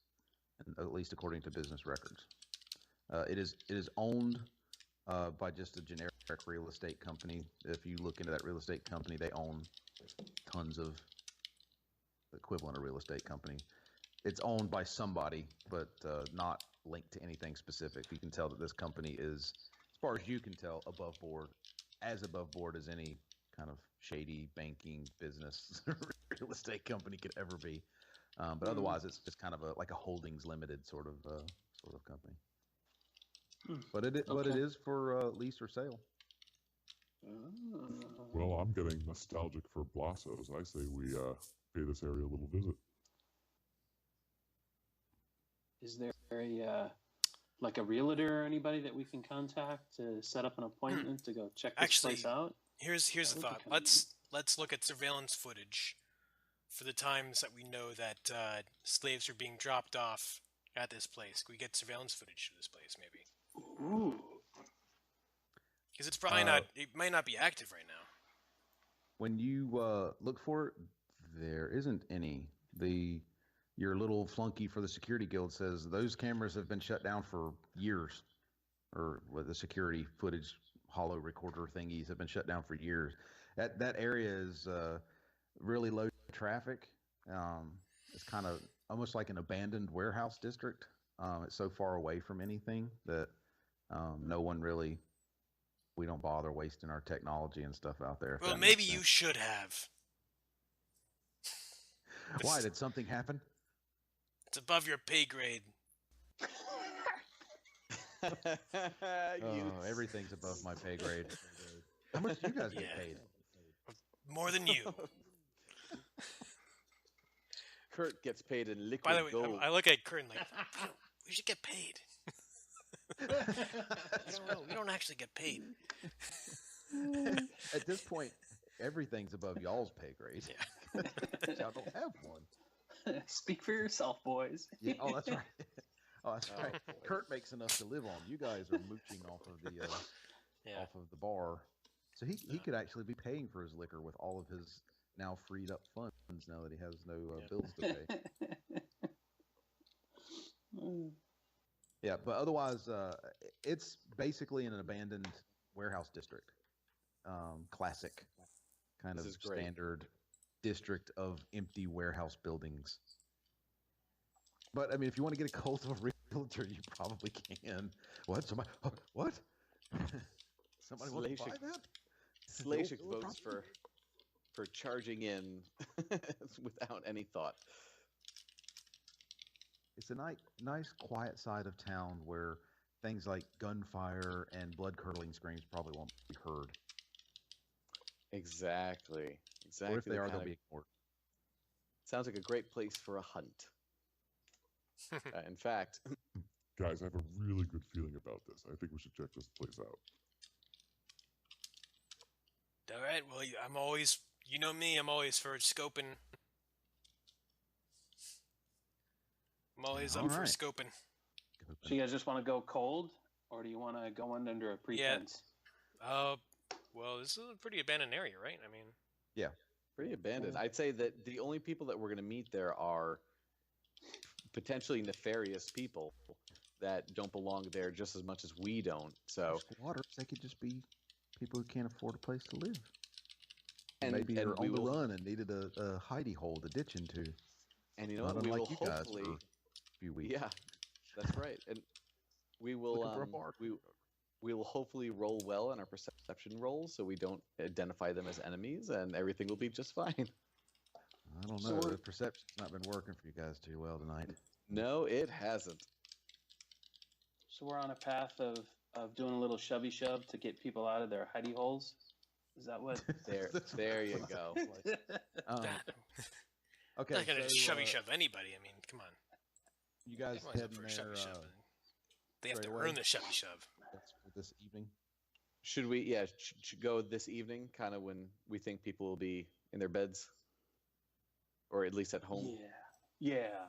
at least according to business records. It is owned by just a generic real estate company. If you look into that real estate company, they own tons of the equivalent of real estate company. It's owned by somebody, but not linked to anything specific. You can tell that this company is, as far as you can tell, above board as any kind of shady banking business real estate company could ever be. But otherwise, it's just kind of like a holdings limited sort of company. But it is for lease or sale. Well, I'm getting nostalgic for Blasso's. I say we pay this area a little visit. Is there a realtor or anybody that we can contact to set up an appointment to go check this place out? Here's a thought. Let's look at surveillance footage for the times that we know that slaves are being dropped off at this place. Can we get surveillance footage of this place, maybe? Ooh. Because it's probably not. It might not be active right now. When you look for it, there isn't any. Your little flunky for the security guild says those cameras have been shut down for years, or with the security footage hollow recorder thingies have been shut down for years. That area is really low traffic. It's kind of almost like an abandoned warehouse district. It's so far away from anything that no one really. We don't bother wasting our technology and stuff out there. Well, maybe you should have. Why? Did something happen? It's above your pay grade. Everything's above my pay grade. How much do you guys get paid? More than you. Kurt gets paid in liquid By the way, gold. I look at Kurt and like, we should get paid. We don't actually get paid. At this point, everything's above y'all's pay grade. Yeah. Y'all don't have one. Speak for yourself, boys. Yeah. Oh, that's right. Oh, that's right. Kurt makes enough to live on. You guys are mooching off of the bar. So he could actually be paying for his liquor with all of his now freed up funds now that he has no bills to pay. Yeah, but otherwise, it's basically in an abandoned warehouse district. Classic kind of standard district of empty warehouse buildings. But I mean, if you want to get a cult of a realtor, you probably can. What? Somebody? What? Somebody wants to buy that? Slashik votes for charging in without any thought. It's a nice, quiet side of town where things like gunfire and blood-curdling screams probably won't be heard. Exactly. Or if they are, they'll be ignored. Sounds like a great place for a hunt. In fact, Guys, I have a really good feeling about this. I think we should check this place out. All right. Well, I'm always, you know me, I'm always for scoping. I'm always up for scoping. So you guys just want to go cold, or do you want to go in under a pretense? Well, this is a pretty abandoned area, right? I mean, yeah, pretty abandoned. I'd say that the only people that we're going to meet there are potentially nefarious people that don't belong there just as much as we don't. So squatters, they could just be people who can't afford a place to live. And maybe and they're on the run and needed a hidey hole to ditch into. And you know what? We will hopefully. Few weeks. Yeah, that's right. And we will we will hopefully roll well in our perception rolls so we don't identify them as enemies, and everything will be just fine. I don't know. The perception's not been working for you guys too well tonight. No, it hasn't. So we're on a path of doing a little shovey shove to get people out of their hidey holes. Is that what? There you go. Okay. Not gonna shovey shove anybody. I mean, come on. You guys heading there? They have to earn the shovey shove. That's for this evening. Should we? Yeah, should go this evening, kind of when we think people will be in their beds, or at least at home. Yeah.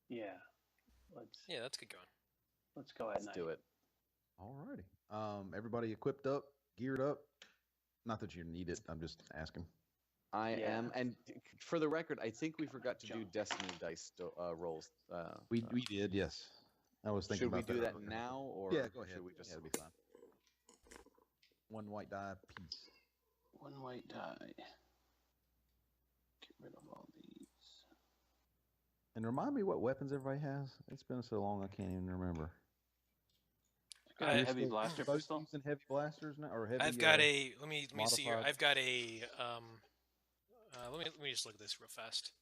That's good going. Let's go at night. Let's do it. Alrighty. Everybody equipped up, geared up. Not that you need it. I'm just asking. I am, and for the record, I think we forgot to do Destiny dice rolls. We did, yes. I was thinking. Should about we do that earlier. now, or go ahead. should we just? That'll be fine. One white die piece. One white die. Get rid of all these. And remind me what weapons everybody has. It's been so long I can't even remember. I got a heavy blaster pistol. Using heavy blasters now, or heavy? I've got a. Let me see here. modified? I've got a. Let me just look at this real fast.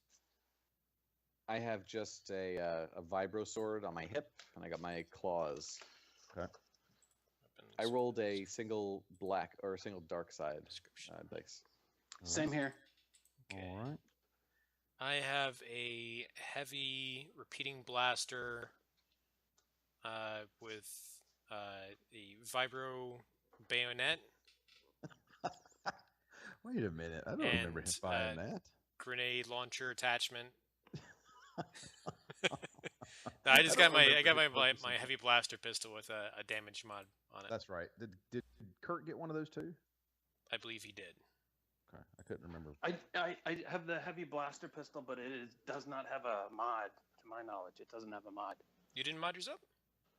I have just a vibro sword on my hip, and I got my claws. Okay. I rolled a single black or a single dark side dice. Same here. Okay. All right. I have a heavy repeating blaster with the vibro bayonet. Wait a minute. I don't remember him buying that. Grenade launcher attachment. No, I just got my remember my heavy blaster pistol with a damage mod on it. That's right. Did Kurt get one of those too? I believe he did. Okay, I couldn't remember. I have the heavy blaster pistol, but does not have a mod. To my knowledge, it doesn't have a mod. You didn't mod yours up?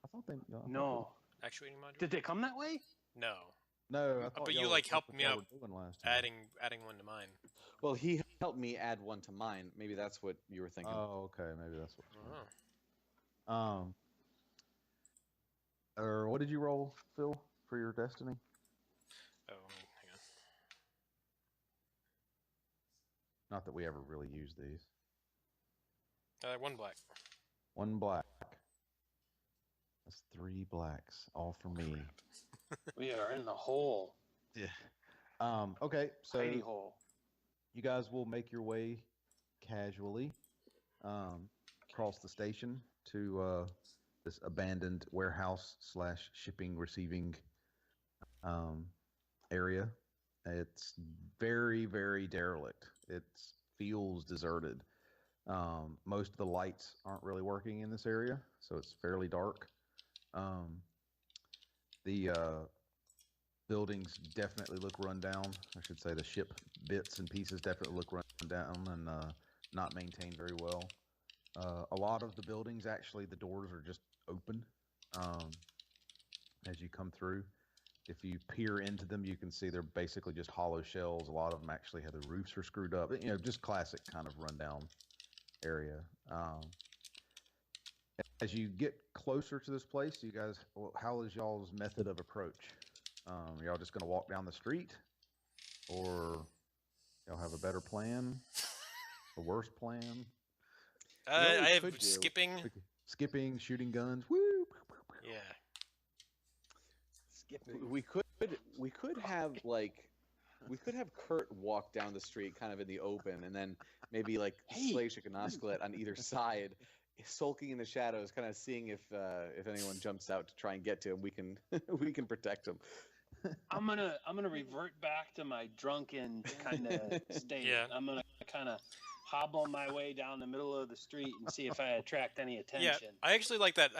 I thought they. No. Actuating mod? Did they come that way? No. No, I thought but y'all you were- like that's helped what me y'all out were doing last time. adding one to mine. Well, he helped me add one to mine. Maybe that's what you were thinking. Oh, okay. Maybe that's what. Oh. Or what did you roll, Phil, for your destiny? Oh, hang on. Not that we ever really use these. One black. One black. That's 3 blacks, all for me. We are in the hole. Yeah. Okay, so Tiny hole. you guys will make your way casually across the station to this abandoned warehouse / shipping receiving area. It's very, very derelict. It feels deserted. Most of the lights aren't really working in this area, so it's fairly dark. The buildings definitely look run down. I should say the ship bits and pieces definitely look run down and not maintained very well. A lot of the buildings, actually, the doors are just open as you come through. If you peer into them, you can see they're basically just hollow shells. A lot of them actually have the roofs are screwed up. You know, just classic kind of rundown area. As you get closer to this place, you guys, how is y'all's method of approach? Are y'all just going to walk down the street, or y'all have a better plan, a worse plan? what we I have could do- skipping. Shooting guns. Woo! Yeah. We could have Kurt walk down the street kind of in the open, and then maybe like Slashik and Oscalet on either side, sulking in the shadows, kind of seeing if anyone jumps out to try and get to him. We can we can protect him. I'm gonna revert back to my drunken kind of state. Yeah. I'm gonna kind of hobble my way down the middle of the street and see if I attract any Yeah, attention. I actually like that.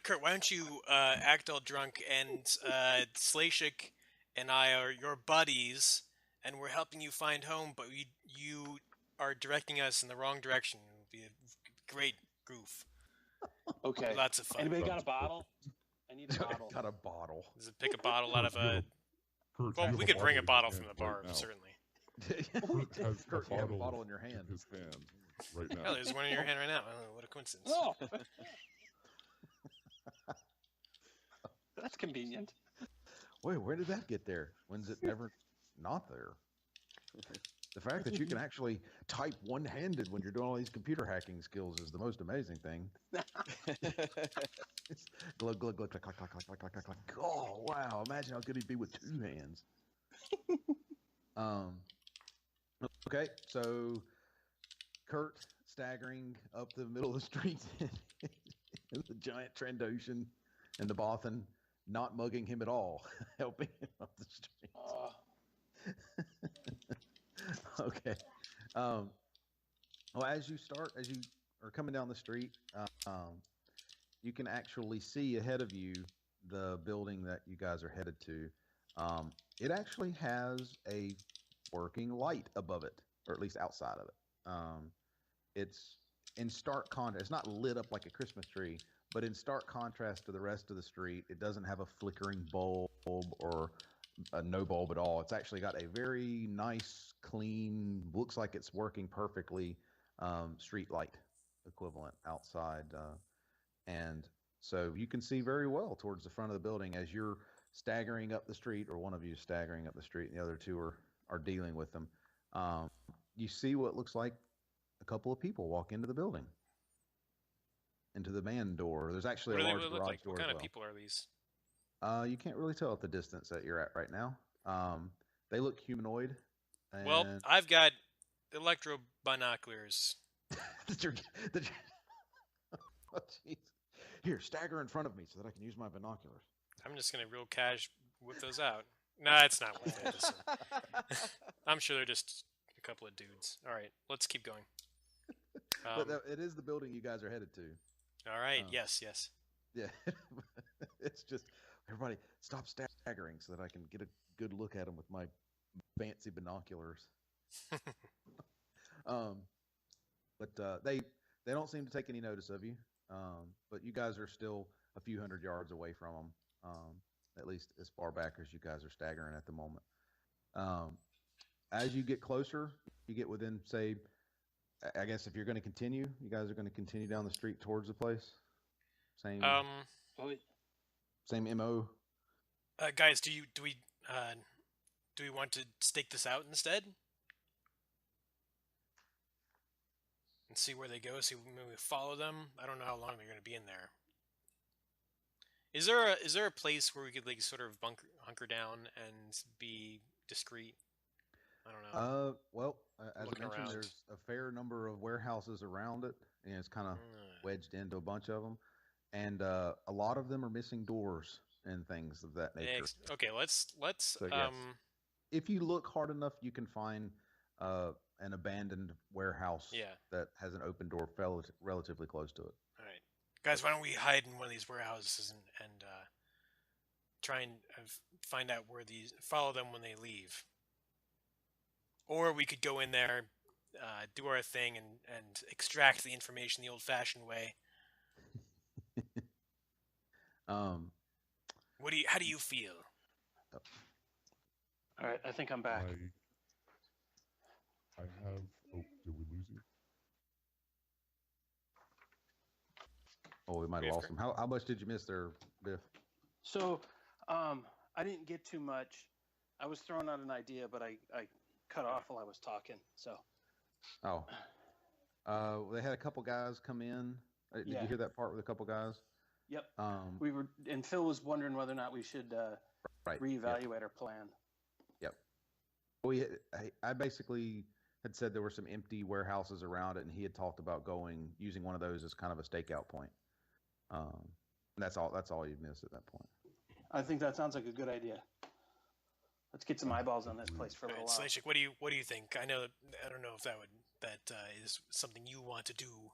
Kurt, why don't you act all drunk, and Slashik and I are your buddies, and we're helping you find home, but you are directing us in the wrong direction. It would be a great goof. Okay. Lots of fun. Anybody got a bottle? I need a bottle. Got a bottle. Does it pick a bottle out of a... Kurt, Well, you have we could bring a in bottle his from the hand bar, right now. certainly. Kurt has Kurt, you have a a bottle in your hand. his hand right now. Oh, there's one in your hand right now. Oh, what a coincidence. Oh. That's convenient. Wait, where did that get there? When's it never not there? The fact that you can actually type one-handed when you're doing all these computer hacking skills is the most amazing thing. It's glug, glug, glug, click, click, click, click, click, click, click. Oh, wow. Imagine how good he'd be with 2 hands. Okay, so Kurt staggering up the middle of the street with the giant Trandoshan and the Bothan not mugging him at all, helping him up the street. Okay. Well, as you are coming down the street, you can actually see ahead of you the building that you guys are headed to. It actually has a working light above it, or at least outside of it. It's in stark contrast. It's not lit up like a Christmas tree, but in stark contrast to the rest of the street, it doesn't have a flickering bulb or no bulb at all. It's actually got a very nice, clean, looks like it's working perfectly street light equivalent outside. And so you can see very well towards the front of the building as you're staggering up the street, or one of you is staggering up the street, and the other two are dealing with them. You see what looks like a couple of people walk into the building, into the man door. There's actually What a do they large really look garage like? door What as kind of well. people are these? You can't really tell at the distance that you're at right now. They look humanoid. And Well, I've got electro binoculars. Oh, jeez. Here, stagger in front of me so that I can use my binoculars. I'm just gonna real cash whip those out. Nah, it's not worth it. Listen. I'm sure they're just a couple of dudes. All right, let's keep going. But it is the building you guys are headed to. All right. Yes. Yeah. It's just everybody stop staggering so that I can get a good look at them with my fancy binoculars. But they don't seem to take any notice of you. But you guys are still a few hundred yards away from them. At least as far back as you guys are staggering at the moment. As you get closer, you get within, say, I guess if you're going to continue, you guys are going to continue down the street towards the place. Same MO. Guys, do we want to stake this out instead? And see where they go, see maybe we follow them. I don't know how long they're going to be in there. Is there a place where we could like sort of hunker down and be discreet? I don't know. Well, as Looking I mentioned, around. there's a fair number of warehouses around it, and it's kind of wedged into a bunch of them, and a lot of them are missing doors and things of that nature. Okay, let's So, yes. If you look hard enough, you can find an abandoned warehouse that has an open door relatively close to it. All right, guys, why don't we hide in one of these warehouses and try and find out follow them when they leave. Or we could go in there, do our thing, and extract the information the old-fashioned way. How do you feel? All right, I think I'm back. I have. Oh, did we lose you? Oh, we might have lost him. How much did you miss there, Biff? So, I didn't get too much. I was throwing out an idea, but I cut off while I was talking. So. They had a couple guys come in. Did you hear that part with a couple guys? Yep. And Phil was wondering whether or not we should reevaluate our plan. Yep. I basically had said there were some empty warehouses around it, and he had talked about using one of those as kind of a stakeout point. And that's all you missed at that point. I think that sounds like a good idea. Let's get some eyeballs on this place for a little while. Slashik, what do you think? I don't know if that is something you want to do.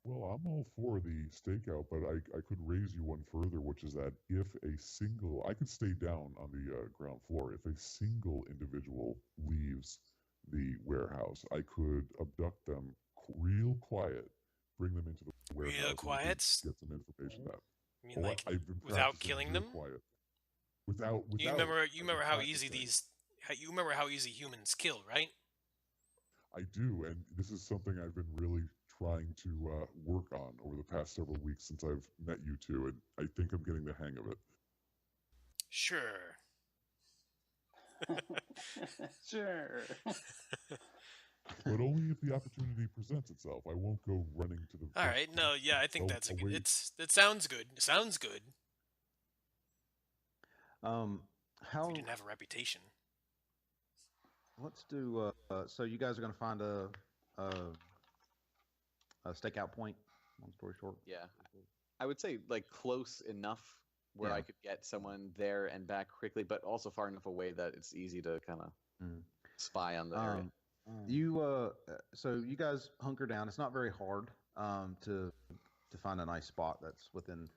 Well, I'm all for the stakeout, but I could raise you one further, which is that if I could stay down on the ground floor. If a single individual leaves the warehouse, I could abduct them real quiet, bring them into the warehouse. Real quiet? Get some information out. You mean without killing them? Quiet. Without you remember how easy humans kill, right? I do, and this is something I've been really trying to work on over the past several weeks since I've met you two, and I think I'm getting the hang of it. Sure. Sure. But only if the opportunity presents itself. I won't go running to the. All right. No. Yeah, I think that's a good. It sounds good. It sounds good. How we didn't have a reputation. Let's do. So you guys are going to find a stakeout point. Long story short. Yeah, I would say like close enough where I could get someone there and back quickly, but also far enough away that it's easy to kind of spy on the area. So you guys hunker down. It's not very hard to find a nice spot that's within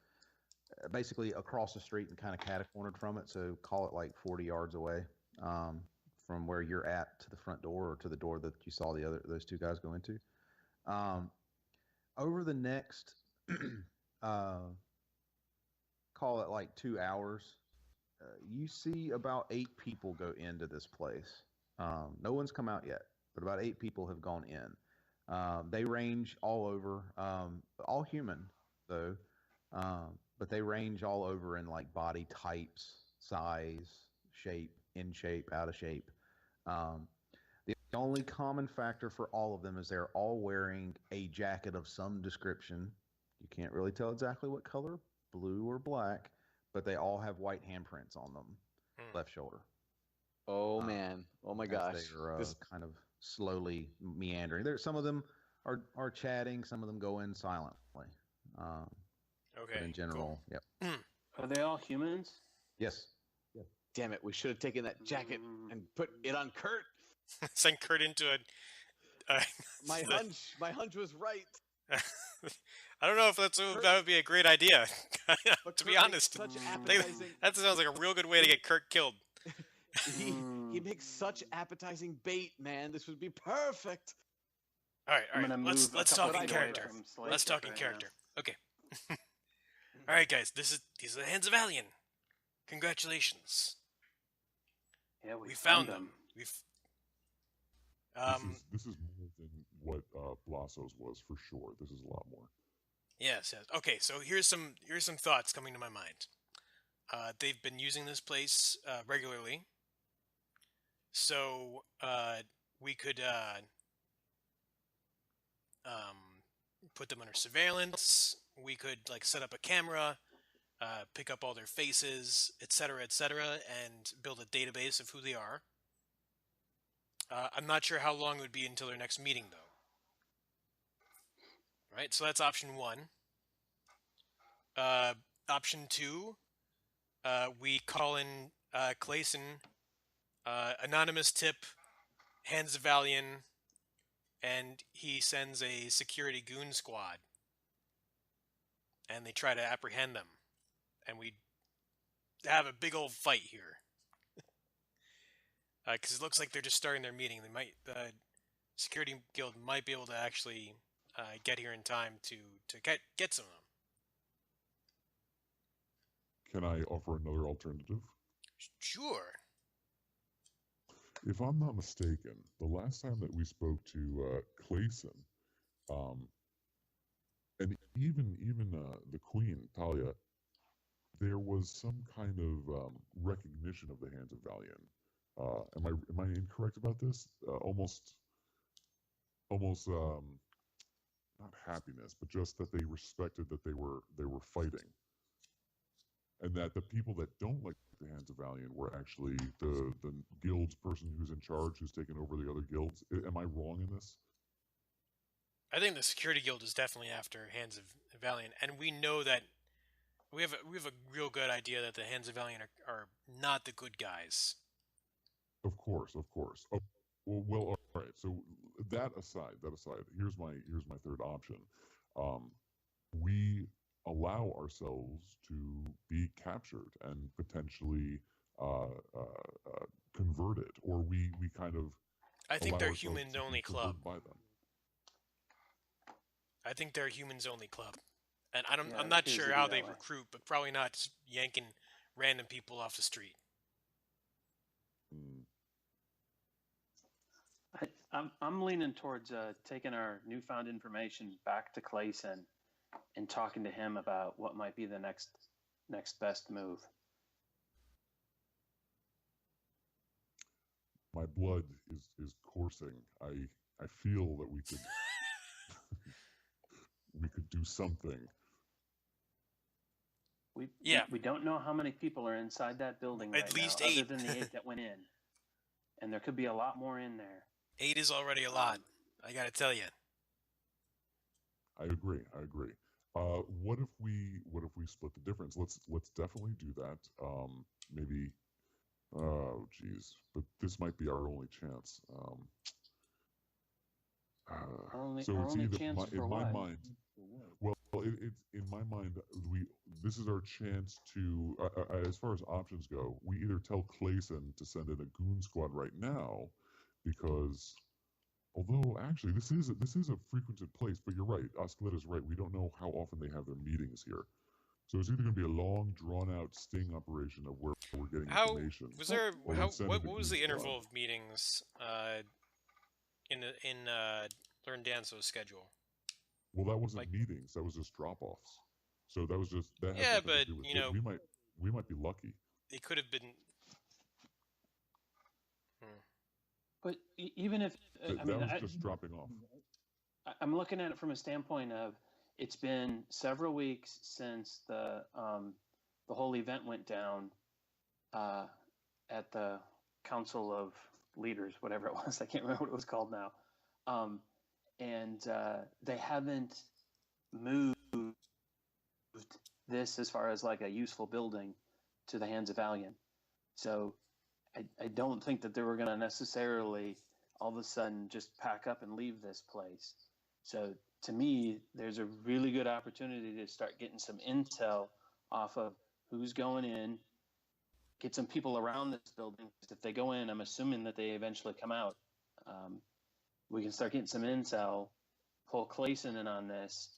basically across the street and kind of cat-cornered from it. So call it like 40 yards away from where you're at to the front door or to the door that you saw those two guys go into. Over the next call it like 2 hours, you see about 8 people go into this place. No one's come out yet, but about 8 people have gone in. They range all over, all human though, but they range all over in like body types, size, shape, in shape, out of shape. The only common factor for all of them is they're all wearing a jacket of some description. You can't really tell exactly what color, blue or black, but they all have white handprints on them, left shoulder. Oh man! Oh my gosh! They're kind of slowly meandering. Some of them are chatting. Some of them go in silently. Okay. But in general, cool. Yep. Are they all humans? Yes. Damn it! We should have taken that jacket and put it on Kurt. Send Kurt into My hunch was right. I don't know if that would be a great idea. But To be Kurt makes honest, such Mm. appetizing. that sounds like a real good way to get Kirk killed. He makes such appetizing bait, man. This would be perfect. All right. I'm gonna Let's move a talk couple in feet away character. from Slade Let's talk in right character. now. Okay. All right, guys. These are the Hands of Alien. Congratulations. Yeah, We found them. This is more than what Blasso's was for sure. This is a lot more. Yes. Okay. So here's some thoughts coming to my mind. They've been using this place regularly, so we could put them under surveillance. We could set up a camera, pick up all their faces, etc., and build a database of who they are. I'm not sure how long it would be until their next meeting, though. Right, so that's option one. Option two, we call in Clayson, anonymous tip, Hands of Valiant, and he sends a security goon squad. And they try to apprehend them. And we have a big old fight here. Because it looks like they're just starting their meeting. The security guild might be able to actually get here in time to get some of them. Can I offer another alternative? Sure. If I'm not mistaken, the last time that we spoke to Clayson, and even the Queen, Talia, there was some kind of recognition of the Hands of Valiant. Am I incorrect about this? Almost not happiness, but just that they respected that they were fighting, and that the people that don't like the Hands of Valiant were actually the guild's person who's in charge, who's taken over the other guilds. Am I wrong in this? I think the security guild is definitely after Hands of Valiant, and we know that we have a real good idea that the Hands of Valiant are not the good guys. Of course. Oh, well, all right. So that aside, here's my third option. We allow ourselves to be captured and potentially converted, or we kind of. I think allow they're ourselves humans to be only club. converted by them. I think they're humans only club, and I'm Yeah, not it appears sure to be how that they way. recruit, but probably not just yanking random people off the street. Hmm. I'm leaning towards taking our newfound information back to Clayson and talking to him about what might be the next best move. My blood is coursing. I feel that we could we could do something. We don't know how many people are inside that building At right least now, 8. other than the 8 that went in, and there could be a lot more in there. 8 is already a lot. I gotta tell you. I agree. What if we split the difference? Let's definitely do that. Maybe. Oh, geez. But this might be our only chance. Only So it's either chance for in my what? mind. Well, it's in my mind. This is our chance to, as far as options go, we either tell Clayson to send in a goon squad right now, because although actually this is a frequented place, but you're right. Oscaletta's right. We don't know how often they have their meetings here. So it's either going to be a long, drawn-out sting operation of where we're getting information. Was there? or we send in What the was goon the interval squad. of meetings in Learn Danzo's schedule? Well, that wasn't like- meetings. That was just drop-offs. So that was just that. Had Yeah, nothing to but, do with you it. know- we might be lucky. It could have been. But even if That was just dropping off. I'm looking at it from a standpoint of it's been several weeks since the whole event went down at the Council of Leaders, whatever it was. I can't remember what it was called now. And they haven't moved this as far as like a useful building to the Hands of Valiant. So I don't think that they were going to necessarily all of a sudden just pack up and leave this place. So to me, there's a really good opportunity to start getting some intel off of who's going in, get some people around this building. If they go in, I'm assuming that they eventually come out. We can start getting some intel, pull Clayson in on this,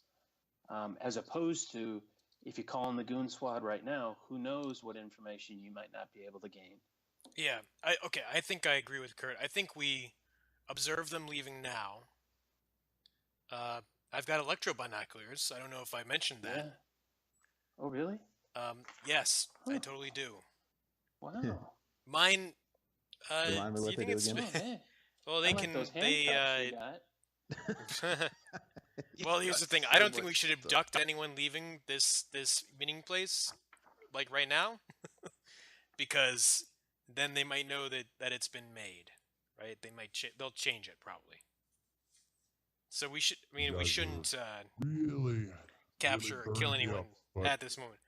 as opposed to if you call in the goon squad right now, who knows what information you might not be able to gain. Yeah. I think I agree with Kurt. I think we observe them leaving now. I've got electro binoculars. I don't know if I mentioned that. Yeah. Oh, really? Yes, I Huh. totally do. Wow. Mine. Remind me Do what you they think do it's? again? Oh, hey. Well, I they like can. those They. handcuffs you got. Well, here's the thing. I don't think we should abduct anyone leaving this meeting place, like right now, because then they might know that it's been made, right? They'll change it probably. So we should. I mean, You we guys shouldn't really capture or really kill burning me anyone up, but- at this moment.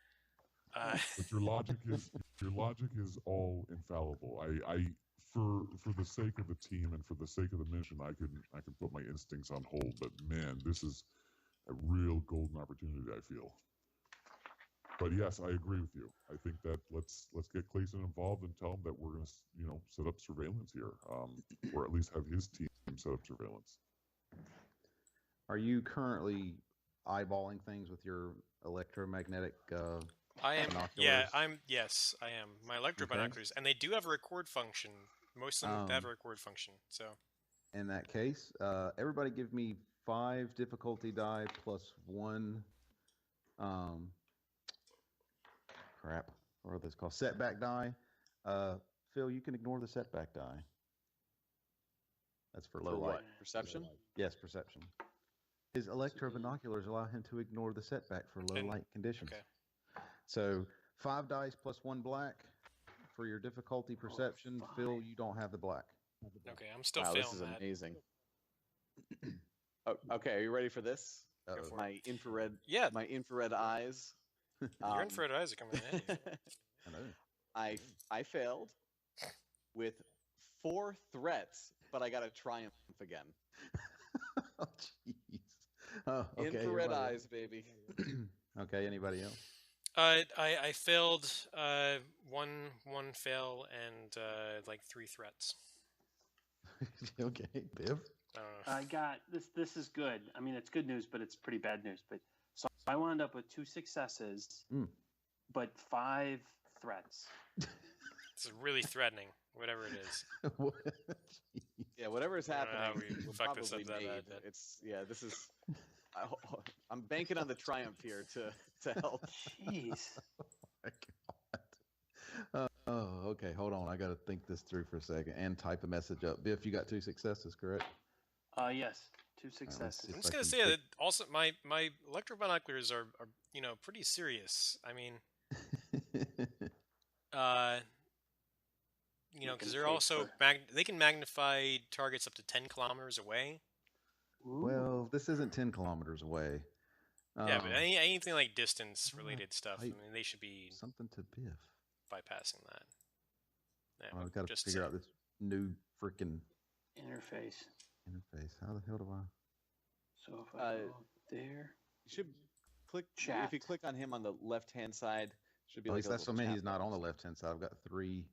But your logic is all infallible. I for the sake of the team and for the sake of the mission, I can put my instincts on hold. But man, this is a real golden opportunity, I feel. But yes, I agree with you. I think that let's get Clayson involved and tell him that we're gonna set up surveillance here, or at least have his team set up surveillance. Are you currently eyeballing things with your electromagnetic? I am. Binoculars? Yes, I am. My electro binoculars, and they do have a record function. Most of them have a record function. So. In that case, everybody give me 5 difficulty die plus 1. Crap. What are those called? Setback die. Phil, you can ignore the setback die. That's for low For light. what? Perception? Yes, perception. His electro binoculars allow him to ignore the setback for low light conditions. Okay. So 5 dice plus 1 black for your difficulty perception. Phil, you don't have the black. Okay, I'm still Wow, failing this is that. amazing. Oh, okay, are you ready for this? Go for it. My infrared. Yeah. My infrared eyes. Your infrared eyes are coming in handy. I know. I failed with 4 threats, but I got a triumph again. Oh, jeez. Oh, okay. Infrared everybody eyes, baby. Okay, anybody else? I failed one fail and like 3 threats. Okay, Biv. I don't know. I got this. This is good. I mean, it's good news, but it's pretty bad news. But so I wound up with 2 successes, but 5 threats. It's really threatening, whatever it is. What? Yeah, whatever is I don't know how happening, we was fucked this probably up that made. bad, but- It's this is. I'm banking on the triumph here to help. Jeez. My God. Oh, okay. Hold on. I got to think this through for a second and type a message up. Biff, you got 2 successes, correct? Yes, 2 successes. see. I'm If just I gonna can say click- that also my electro binoculars are pretty serious. I mean, because they're also they can magnify targets up to 10 kilometers away. Ooh. Well, this isn't 10 kilometers away. Yeah, but anything like distance related stuff, I type mean, they should be something to Biff. bypassing that. Yeah, I've got to just figure saying. out this new freaking Interface. interface. How the hell do I? So if I go there, You should click Chat. if you click on him on the left-hand side. Should be At like least a that's what I little mean. chat He's not on the box. left-hand side. I've got 3.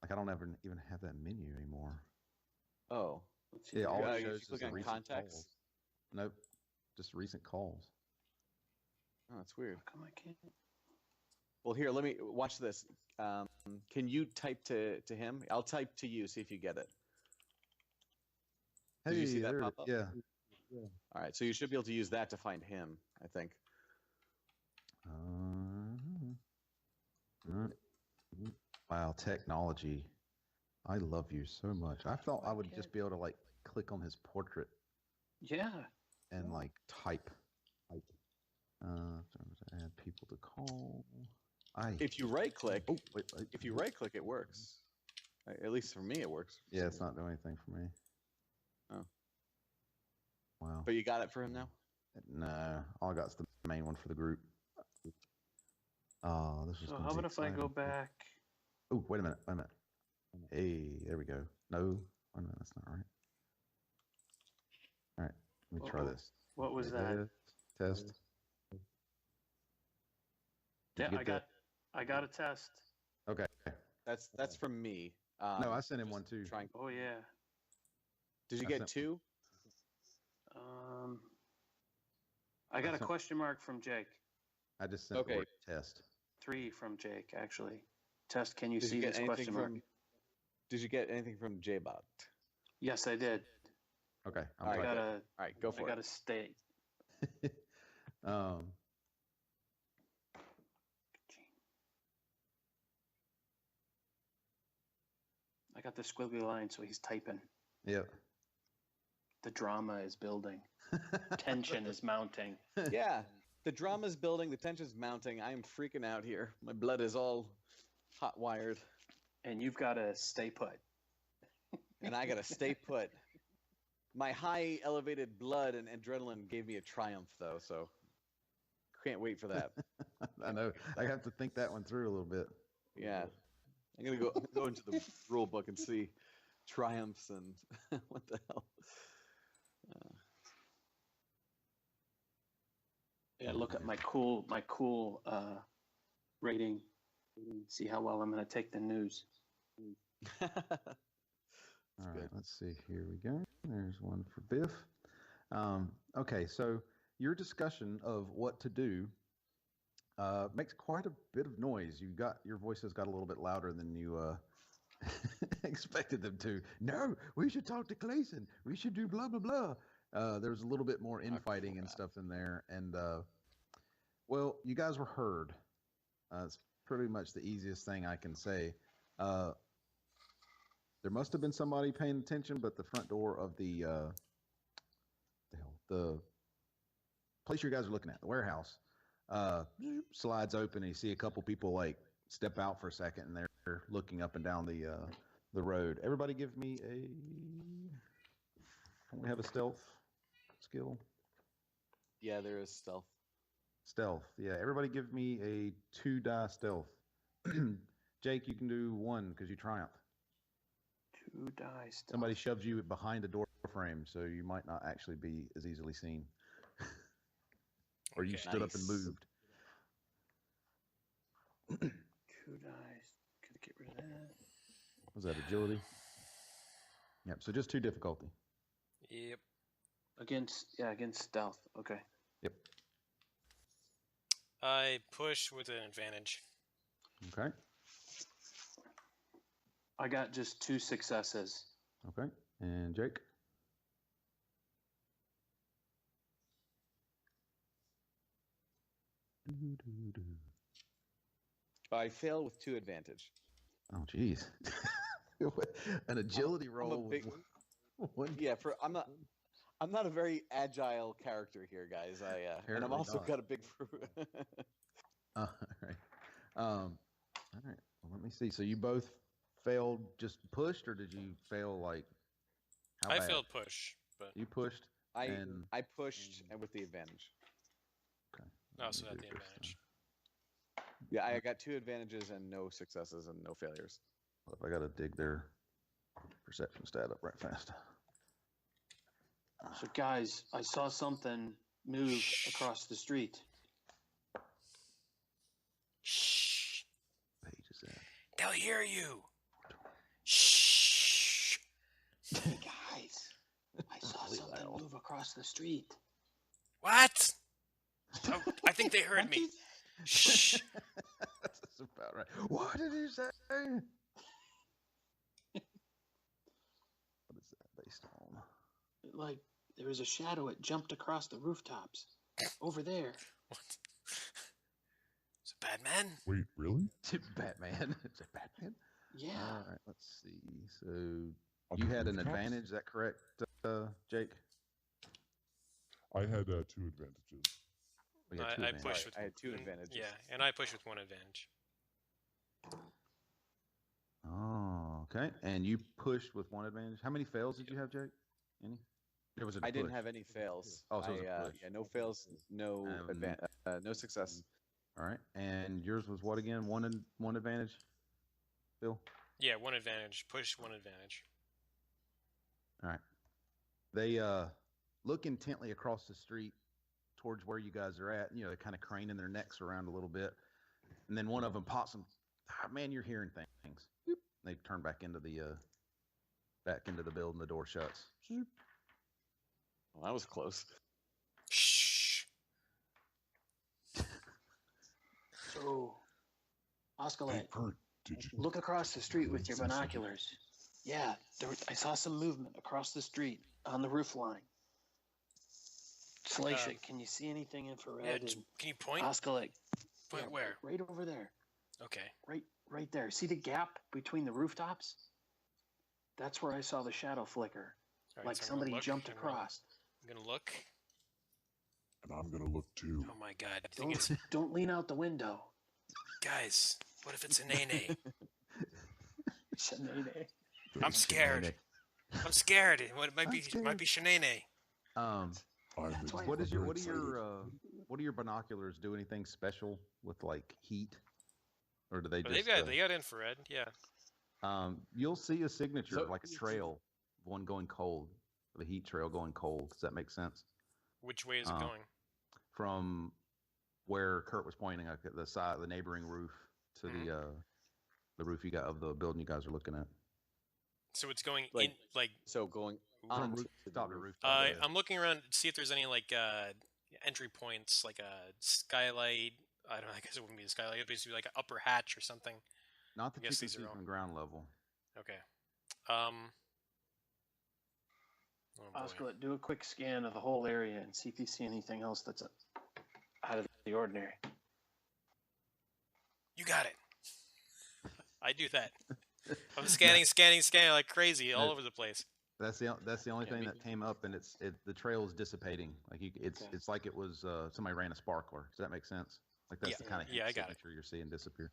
Like, I don't ever even have that menu anymore. Oh, let's see. Yeah, all you it you shows is click the on recent contacts. calls. Nope. Just recent calls. Oh, that's weird. How come I can't? Well, here, let me watch this. Can you type to him? I'll type to you. See if you get it. Did you see that there it pop is. up? Yeah. All right, so you should be able to use that to find him. I think. Wow, technology. I love you so much. I thought I would just be able to like click on his portrait Yeah. and like type. Add people to call. If you right-click, Oh, wait. if you right-click, it works. At least for me, it works. Yeah, it's not doing anything for me. Oh. Wow. But you got it for him now. No, all I got is the main one for the group. Oh, this is. So gonna how be about if I go exciting. back? Oh, wait a minute. Hey, there we go. No, Oh no, that's not right. All right, let me try Uh-oh. this. What was that? Test. Did Yeah, you get I got a test. that? Okay. That's from me. No, I sent him just one too. Trying. Oh yeah. Did you I get sent- 2? I got a sent- question mark from Jake. I just sent the Okay. word test. 3 from Jake, actually. Test, can you Did see you get this anything question mark? from? Did you get anything from J-Bot? Yes, I did. Okay. I'm All I right, got good. a All right, go I for got it. a state. um. I got the squiggly line, so he's typing. Yep. The drama is building. Tension is mounting. Yeah, the drama's building, the tension's mounting. I am freaking out here. My blood is all hot wired, And you've got to stay put. and I gotta stay put. My high elevated blood and adrenaline gave me a triumph, though, so can't wait for that. I know. I have to think that one through a little bit. Yeah, I'm gonna go into the rule book and see triumphs and what the hell. Yeah, look at my cool rating. See how well I'm going to take the news. All right, let's see. Here we go. There's one for Biff. Okay, so your discussion of what to do makes quite a bit of noise. Your voices got a little bit louder than you expected them to. No, we should talk to Clayson. We should do blah blah blah. There's a little bit more infighting and stuff in there, and well, you guys were heard. It's pretty much the easiest thing I can say. There must have been somebody paying attention, but the front door of the place you guys are looking at, the warehouse, slides open, and you see a couple people like step out for a second, and they're looking up and down the road. Everybody, give me a. Don't we have a stealth skill? Yeah, there is stealth. Stealth, yeah. Everybody, give me a 2-die stealth. Jake, you can do 1 because you triumph. 2 dice. Somebody shoves you behind a door frame, so you might not actually be as easily seen. Or you Okay. stood up and Nice. moved. 2 dice. Could get rid of that. Was that agility? Yep, so just 2 difficulty. Yep. Against stealth. Okay. Yep. I push with an advantage. Okay. I got just 2 successes. Okay. And Jake? I fail with 2 advantage. Oh, jeez. An agility I'm roll. a big, with one. yeah. I'm not a very agile character here, guys. And I'm Apparently also not. got a big. All right. All right. Well, let me see. So you both failed just pushed, or did you fail like? How I bad? failed push, but You pushed. And I pushed and with the advantage. okay. I let also me had do the it this advantage. Yeah, I got 2 advantages and no successes and no failures. time. If I got to dig their perception stat up right fast. So guys, I saw something move across the street. Shh! Page is that? They'll hear you. Shh! Hey guys, I saw Really something loud. move across the street. What? Oh, I think they heard me. Shh! That's about right. What did he say? What is that based on? Like there was a shadow. It jumped across the rooftops over there. What? Is it Batman? Wait, really? Batman. Is it Batman? Yeah. All right. Let's see. So On you the had an rooftops? advantage. Is that correct, Jake? I had 2 advantages. We had 2 I advantages. push with I had 2 and- advantages. Yeah, and I push with 1 advantage. Oh, okay. And you pushed with 1 advantage. How many fails did you have, Jake? Any? It was a I didn't push. have any fails. Oh, so it was a push. Yeah, no fails, no no success. All right. And yours was what again? 1 advantage, Phil? Yeah, 1 advantage. Push 1 advantage. All right. They look intently across the street towards where you guys are at. You know, they're kind of craning their necks around a little bit, and then one of them pops them. Ah, man, you're hearing things. Boop. They turn back into the building. The door shuts. Well, that was close. Shh. So, Oscar, Hey, Kurt, did you look across the street with your see something? binoculars. Yeah, I saw some movement across the street on the roof line. Slacia, can you see anything infrared? Yeah, can you point? Oscar, Point where? Right over there. Okay. Right there. See the gap between the rooftops? That's where I saw the shadow flicker. All right, Like so I'm gonna somebody look, jumped I'm gonna- across. I'm gonna look. And I'm gonna look too. Oh my god. I think it's Don't lean out the window. guys. What if it's a nene? Shanae. I'm scared. I'm scared. What it might be Shanae. That's why- What I'm is your very what are your excited. what do your binoculars do? Anything special with like heat, or do they But just? they got infrared. Yeah. You'll see a signature, So- like a trail, of one going cold, of a heat trail going cold. Does that make sense? Which way is it going? From where Kurt was pointing, like at the side, the neighboring roof, to the roof you got of the building you guys are looking at. So it's going Like- in like. So going From on rooftop to rooftop. yeah. I'm looking around to see if there's any like entry points, like a skylight. I don't know. I guess it wouldn't be a skylight. It'd basically be like an upper hatch or something. Not that you guess can these are see all- from ground level. Okay. Oh boy. Oscar, do a quick scan of the whole area and see if you see anything else that's out of the ordinary. You got it. I do that. I'm scanning like crazy all over the place. That's the only Yeah, thing me- that came up, and the trail is dissipating. Like Okay. it's like it was somebody ran a sparkler. Does that make sense? Like that's Yeah. the kind of Yeah, I got it. signature you're seeing disappear.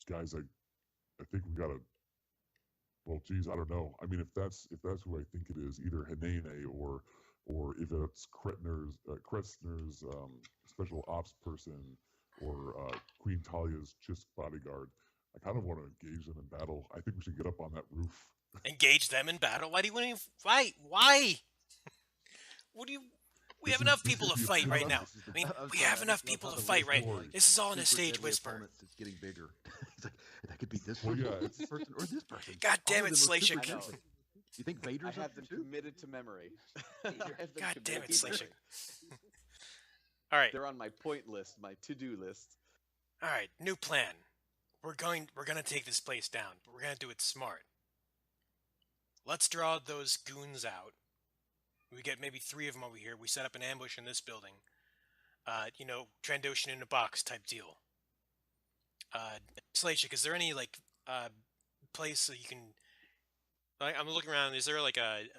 Guys, I think we gotta. Well, geez, I don't know. I mean, if that's who I think it is, either Hinene or if it's Kretner's special ops person or Queen Talia's just bodyguard, I kind of want to engage them in battle. I think we should get up on that roof. Engage them in battle. Why do you want to fight? Why? What do you? We have enough people to fight right now. I mean, we have enough people to fight right. This is all in a stage whisper. It's getting bigger. It's like that could be this Well, person, yeah, or this person, or this person. God All damn of it, them look Slacia. super I know. good. You think I Vader's have up them there too? committed to memory. I have them God damn it, committed to Slacia. memory. All right. They're on my point list, my to-do list. All right, new plan. We're gonna take this place down, but we're gonna do it smart. Let's draw those goons out. We get maybe 3 of them over here. We set up an ambush in this building. Trandoshan in a box type deal. Slacia, is there any like place that you can? I'm looking around. Is there like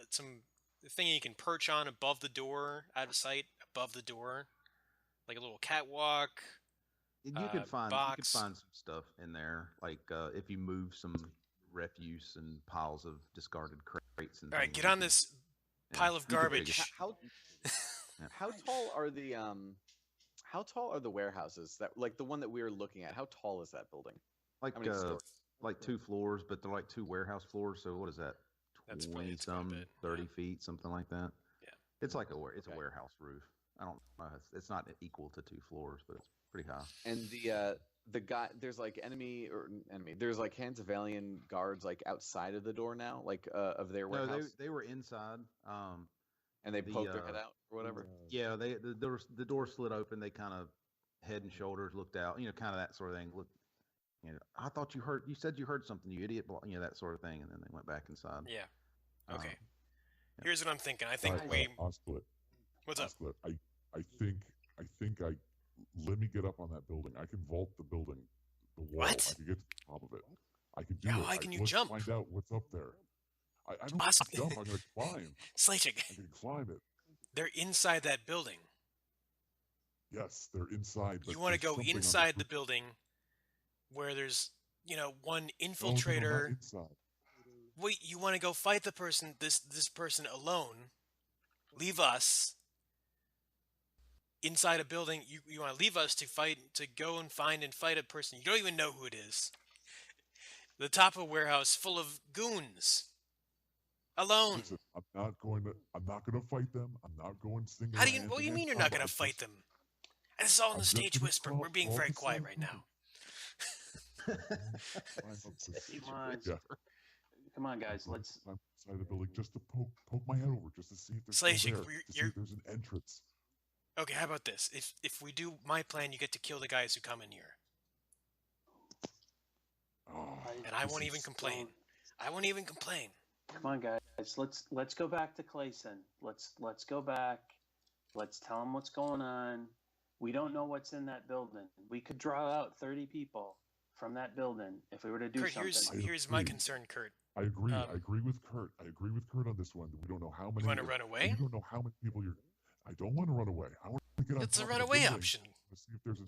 some thing you can perch on above the door, out of sight, above the door, like a little catwalk? You could find box. some stuff in there, like if you move some refuse and piles of discarded crates and. All right, things, get you on could- this yeah, pile of you could figure- garbage. How tall are the how tall are the warehouses that like the one that we were looking at? How tall is that building? Like How many stories? like 2 floors, but they're like 2 warehouse floors. So what is that? That's probably- 20 it's quite a some, bit, 30 yeah. feet, something like that. Yeah. It's like a Okay. warehouse roof. I don't know. It's not equal to 2 floors, but it's pretty high. And the guy there's like enemy. There's like Hanzavalian guards like outside of the door now, like of their No, warehouse, they were inside. and they the, poke their head out or whatever. Yeah, the door slid open. They kind of head and shoulders looked out. Kind of that sort of thing. Look, I thought you said you heard something, you idiot. That sort of thing. And then they went back inside. Yeah. Um, Okay. yeah. Here's what I'm thinking. I think Osclet, What's up? Osclet, I think let me get up on that building. I can vault the building, the wall. What? I can get to the top of it. I can do How it. high can you let's jump? Find out what's up there. I don't Osc- jump. I'm gonna climb. Slacia, I can climb it. they're inside that building. Yes, they're inside. But You want to there's go something on inside the roof. building where there's, one No, no, not infiltrator. inside. Wait, you want to go fight the person, this person alone, leave us inside a building. You want to leave us to go and find and fight a person. You don't even know who it is. The top of a warehouse full of goons. Alone. Listen, I'm not going to fight them. I'm not going single. What do you mean you're not going to fight them? This is all in I'm the just stage gonna whisper. crawl- We're being crawl very beside quiet right you. now. Climb up the Stage Come on. Yeah. Come on, guys. I'm going Let's. to climb inside the building just to poke my head over, just to see if there's Slash, still there, to see you're if there's an entrance. okay. How about this? If we do my plan, you get to kill the guys who come in here, Oh, and I this won't is- even complain. I won't even complain. Come on, guys. Let's go back to Clayson. Let's go back. Let's tell him what's going on. We don't know what's in that building. We could draw out 30 people from that building if we were to do Kurt, something. here's my agree. concern, Kurt. I agree. Um, I agree with Kurt. I agree with Kurt on this one. We don't know how many. You want to run away? We don't know how many people you're. I don't want to run away. I want to get on It's a top of the runaway building option. to see if there's a.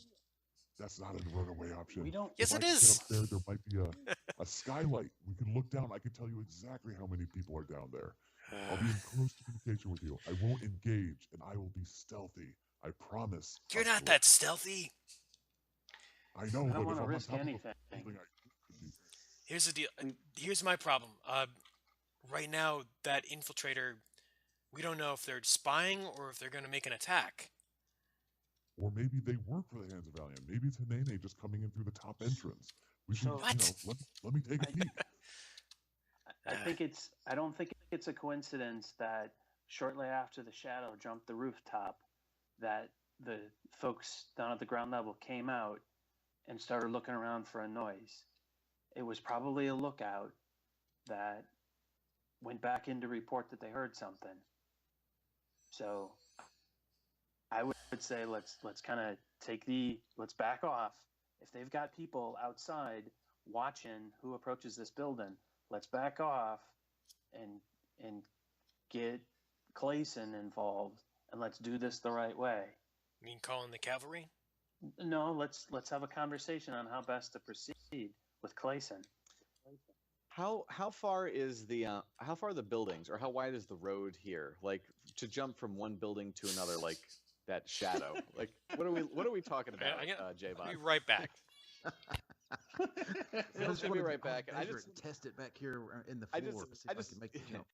That's not a runaway option. We don't. Yes, If it I could is. Get up there might be a skylight. We can look down. I can tell you exactly how many people are down there. I'll be in close communication with you. I won't engage, and I will be stealthy. I promise. You're not that stealthy. I know, I but don't if want to I'm risk on top anything. of a building, I could be. Here's the deal. We- Here's my problem. Right now, that infiltrator, we don't know if they're spying or if they're going to make an attack. Or maybe they work for the Hands of Valiant. Maybe it's Hanene just coming in through the top entrance. We should, So- What? let me take a peek. I don't think it's a coincidence that shortly after the shadow jumped the rooftop, that the folks down at the ground level came out and started looking around for a noise. It was probably a lookout that went back in to report that they heard something. So I would say let's kind of let's back off. If they've got people outside watching who approaches this building, let's back off and get Clayson involved, and let's do this the right way. You mean calling the cavalry? No, let's have a conversation on how best to proceed with Clayson. How far is the how far are the buildings, or how wide is the road here? Like to jump from one building to another, like that shadow. Like what are we talking about, I'll be J-Bot? right back. Phil's gonna be right back. I just test it back here in the I floor. just- See if I I just- can make the jump.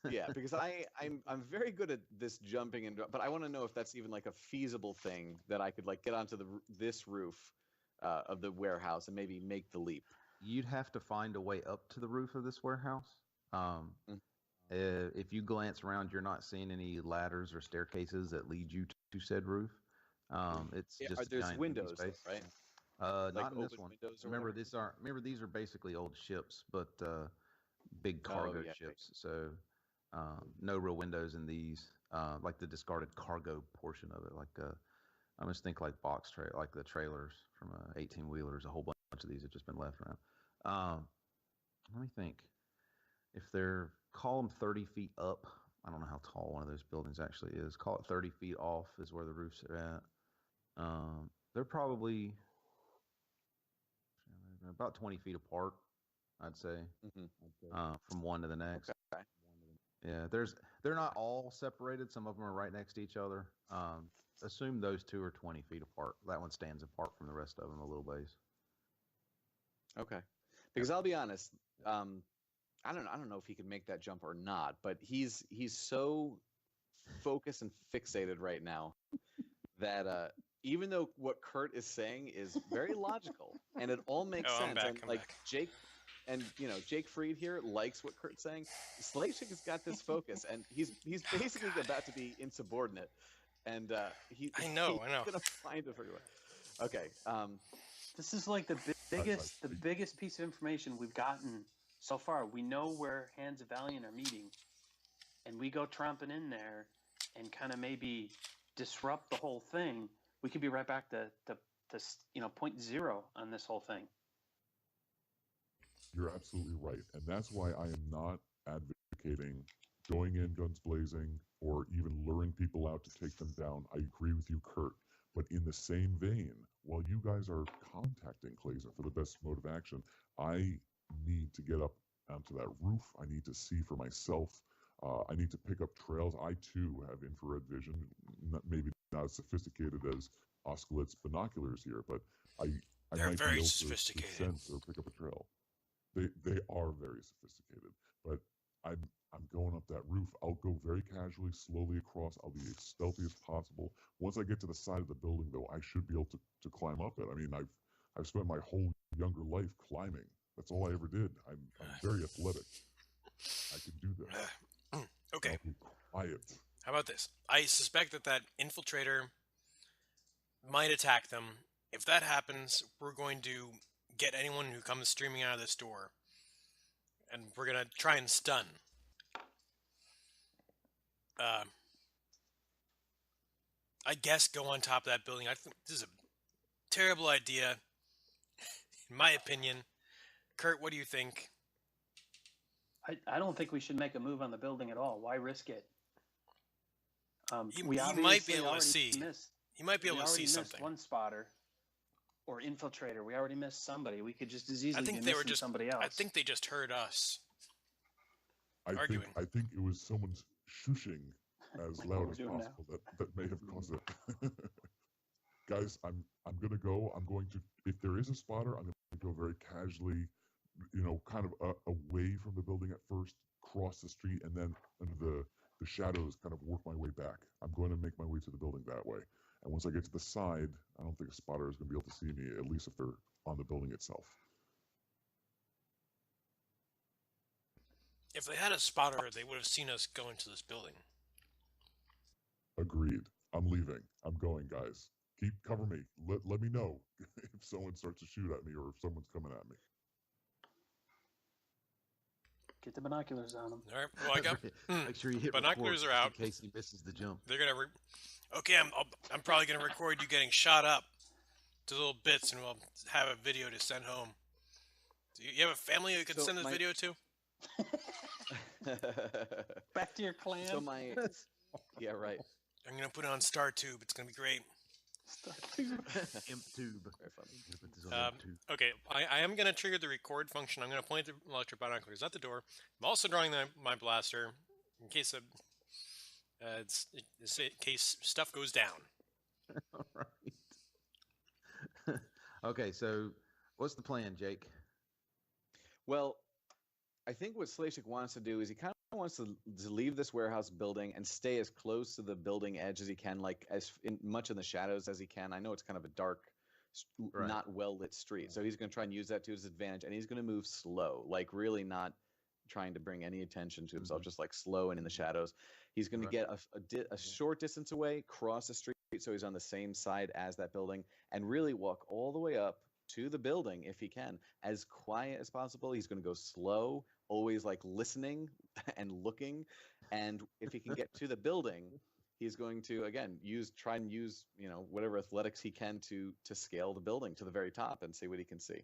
yeah, because I'm very good at this jumping but I want to know if that's even like a feasible thing that I could like get onto this roof of the warehouse and maybe make the leap. You'd have to find a way up to the roof of this warehouse. If you glance around, you're not seeing any ladders or staircases that lead you to said roof. It's Yeah, just a there's giant empty windows, though, space. right? Not Like in this open one. windows or Remember, whatever? these are basically old ships, but big cargo yeah, ships. So no real windows in these. Like the discarded cargo portion of it. Like I just think like like the trailers from 18-wheelers. A whole bunch of these have just been left around. Let me think. If they're call them 30 feet up. I don't know how tall one of those buildings actually is. Call it 30 feet off is where the roofs are at. They're probably about 20 feet apart, I'd say, from one to the next. Okay. Yeah, they're not all separated. Some of them are right next to each other. Assume those two are 20 feet apart. That one stands apart from the rest of them a little ways. Okay. Because I'll be honest, I don't know if he can make that jump or not, but he's so focused and fixated right now that even though what Kurt is saying is very logical and it all makes Oh, sense, I'm back, and I'm like back. Jake and Jake Freed here likes what Kurt's saying. Slaychick has got this focus, and he's basically about to be insubordinate, and he's I know. gonna find it for you. Okay. This is like the biggest piece of information we've gotten so far. We know where Hands of Valiant are meeting, and we go tromping in there and kind of maybe disrupt the whole thing. We could be right back to point zero on this whole thing. You're absolutely right. And that's why I am not advocating going in guns blazing or even luring people out to take them down. I agree with you, Kurt. But in the same vein, while you guys are contacting Clayson for the best mode of action, I need to get up onto that roof. I need to see for myself. I need to pick up trails. I too have infrared vision, maybe not as sophisticated as Osculit's binoculars here, but They're might very be able sophisticated. to sense or pick up a trail. They are very sophisticated, but I'm going up that roof. I'll go very casually, slowly across. I'll be as stealthy as possible. Once I get to the side of the building, though, I should be able to climb up it. I mean, I've spent my whole younger life climbing. That's all I ever did. I'm very athletic. I can do this. Okay. I'll be quiet. How about this? I suspect that infiltrator might attack them. If that happens, we're going to get anyone who comes streaming out of this door, and we're gonna try and stun. I guess go on top of that building. I think this is a terrible idea, in my opinion. Kurt, what do you think? I don't think we should make a move on the building at all. Why risk it? He We might be obviously able to already see. missed- He might be we able to see already missed something. one spotter or infiltrator. We already missed somebody. We could just as easily I think be they were missing just. somebody else. I think they just heard us. Arguing. I think it was someone's shushing as Like what loud we're as doing now. possible that may have caused it. Guys, I'm gonna go. I'm going to, if there is a spotter, I'm gonna go very casually, kind of away from the building at first, cross the street, and then under the shadows, kind of work my way back. I'm going to make my way to the building that way. And once I get to the side, I don't think a spotter is going to be able to see me, at least if they're on the building itself. If they had a spotter, they would have seen us go into this building. Agreed. I'm leaving. I'm going, guys. Cover me. Let me know if someone starts to shoot at me or if someone's coming at me. Get the binoculars on them. All right. Well, I got Make sure you hit binoculars record are out. in case he misses the jump. They're gonna. Okay, I'm probably gonna record you getting shot up to little bits, and we'll have a video to send home. Do you have a family you could So send this video to? Back to your clan. So yeah, right. I'm gonna put it on StarTube. It's gonna be great. Imp tube. Very funny. Gonna put this on imp tube. Okay, I am going to trigger the record function. I'm going to point the electric binoculars at the door. I'm also drawing my blaster in case in case stuff goes down. All right. Okay, so what's the plan, Jake? Well, I think what Slashik wants to do is he kind of wants to leave this warehouse building and stay as close to the building edge as he can, like much in the shadows as he can. I know it's kind of a dark, Right. not well lit street, so he's going to try and use that to his advantage, and he's going to move slow, like really not trying to bring any attention to himself, just like slow and in the shadows. He's going to get a short distance away, cross the street, so he's on the same side as that building, and really walk all the way up to the building if he can, as quiet as possible. He's going to go slow, always like listening and looking, and if he can get to the building, he's going to again try and use whatever athletics he can to scale the building to the very top and see what he can see.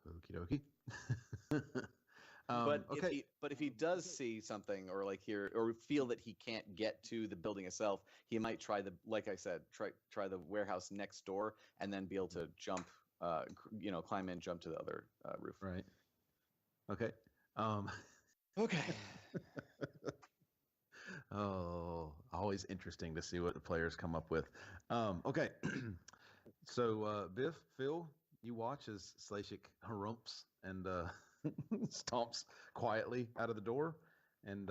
Okie dokie. Okay. If he does see something or like hear or feel that he can't get to the building itself, he might try try the warehouse next door and then be able to jump, climb in, jump to the other roof. Right. Okay. Okay. Oh, always interesting to see what the players come up with. Okay. So, Biff, Phil, you watch as Slashik harumps and stomps quietly out of the door and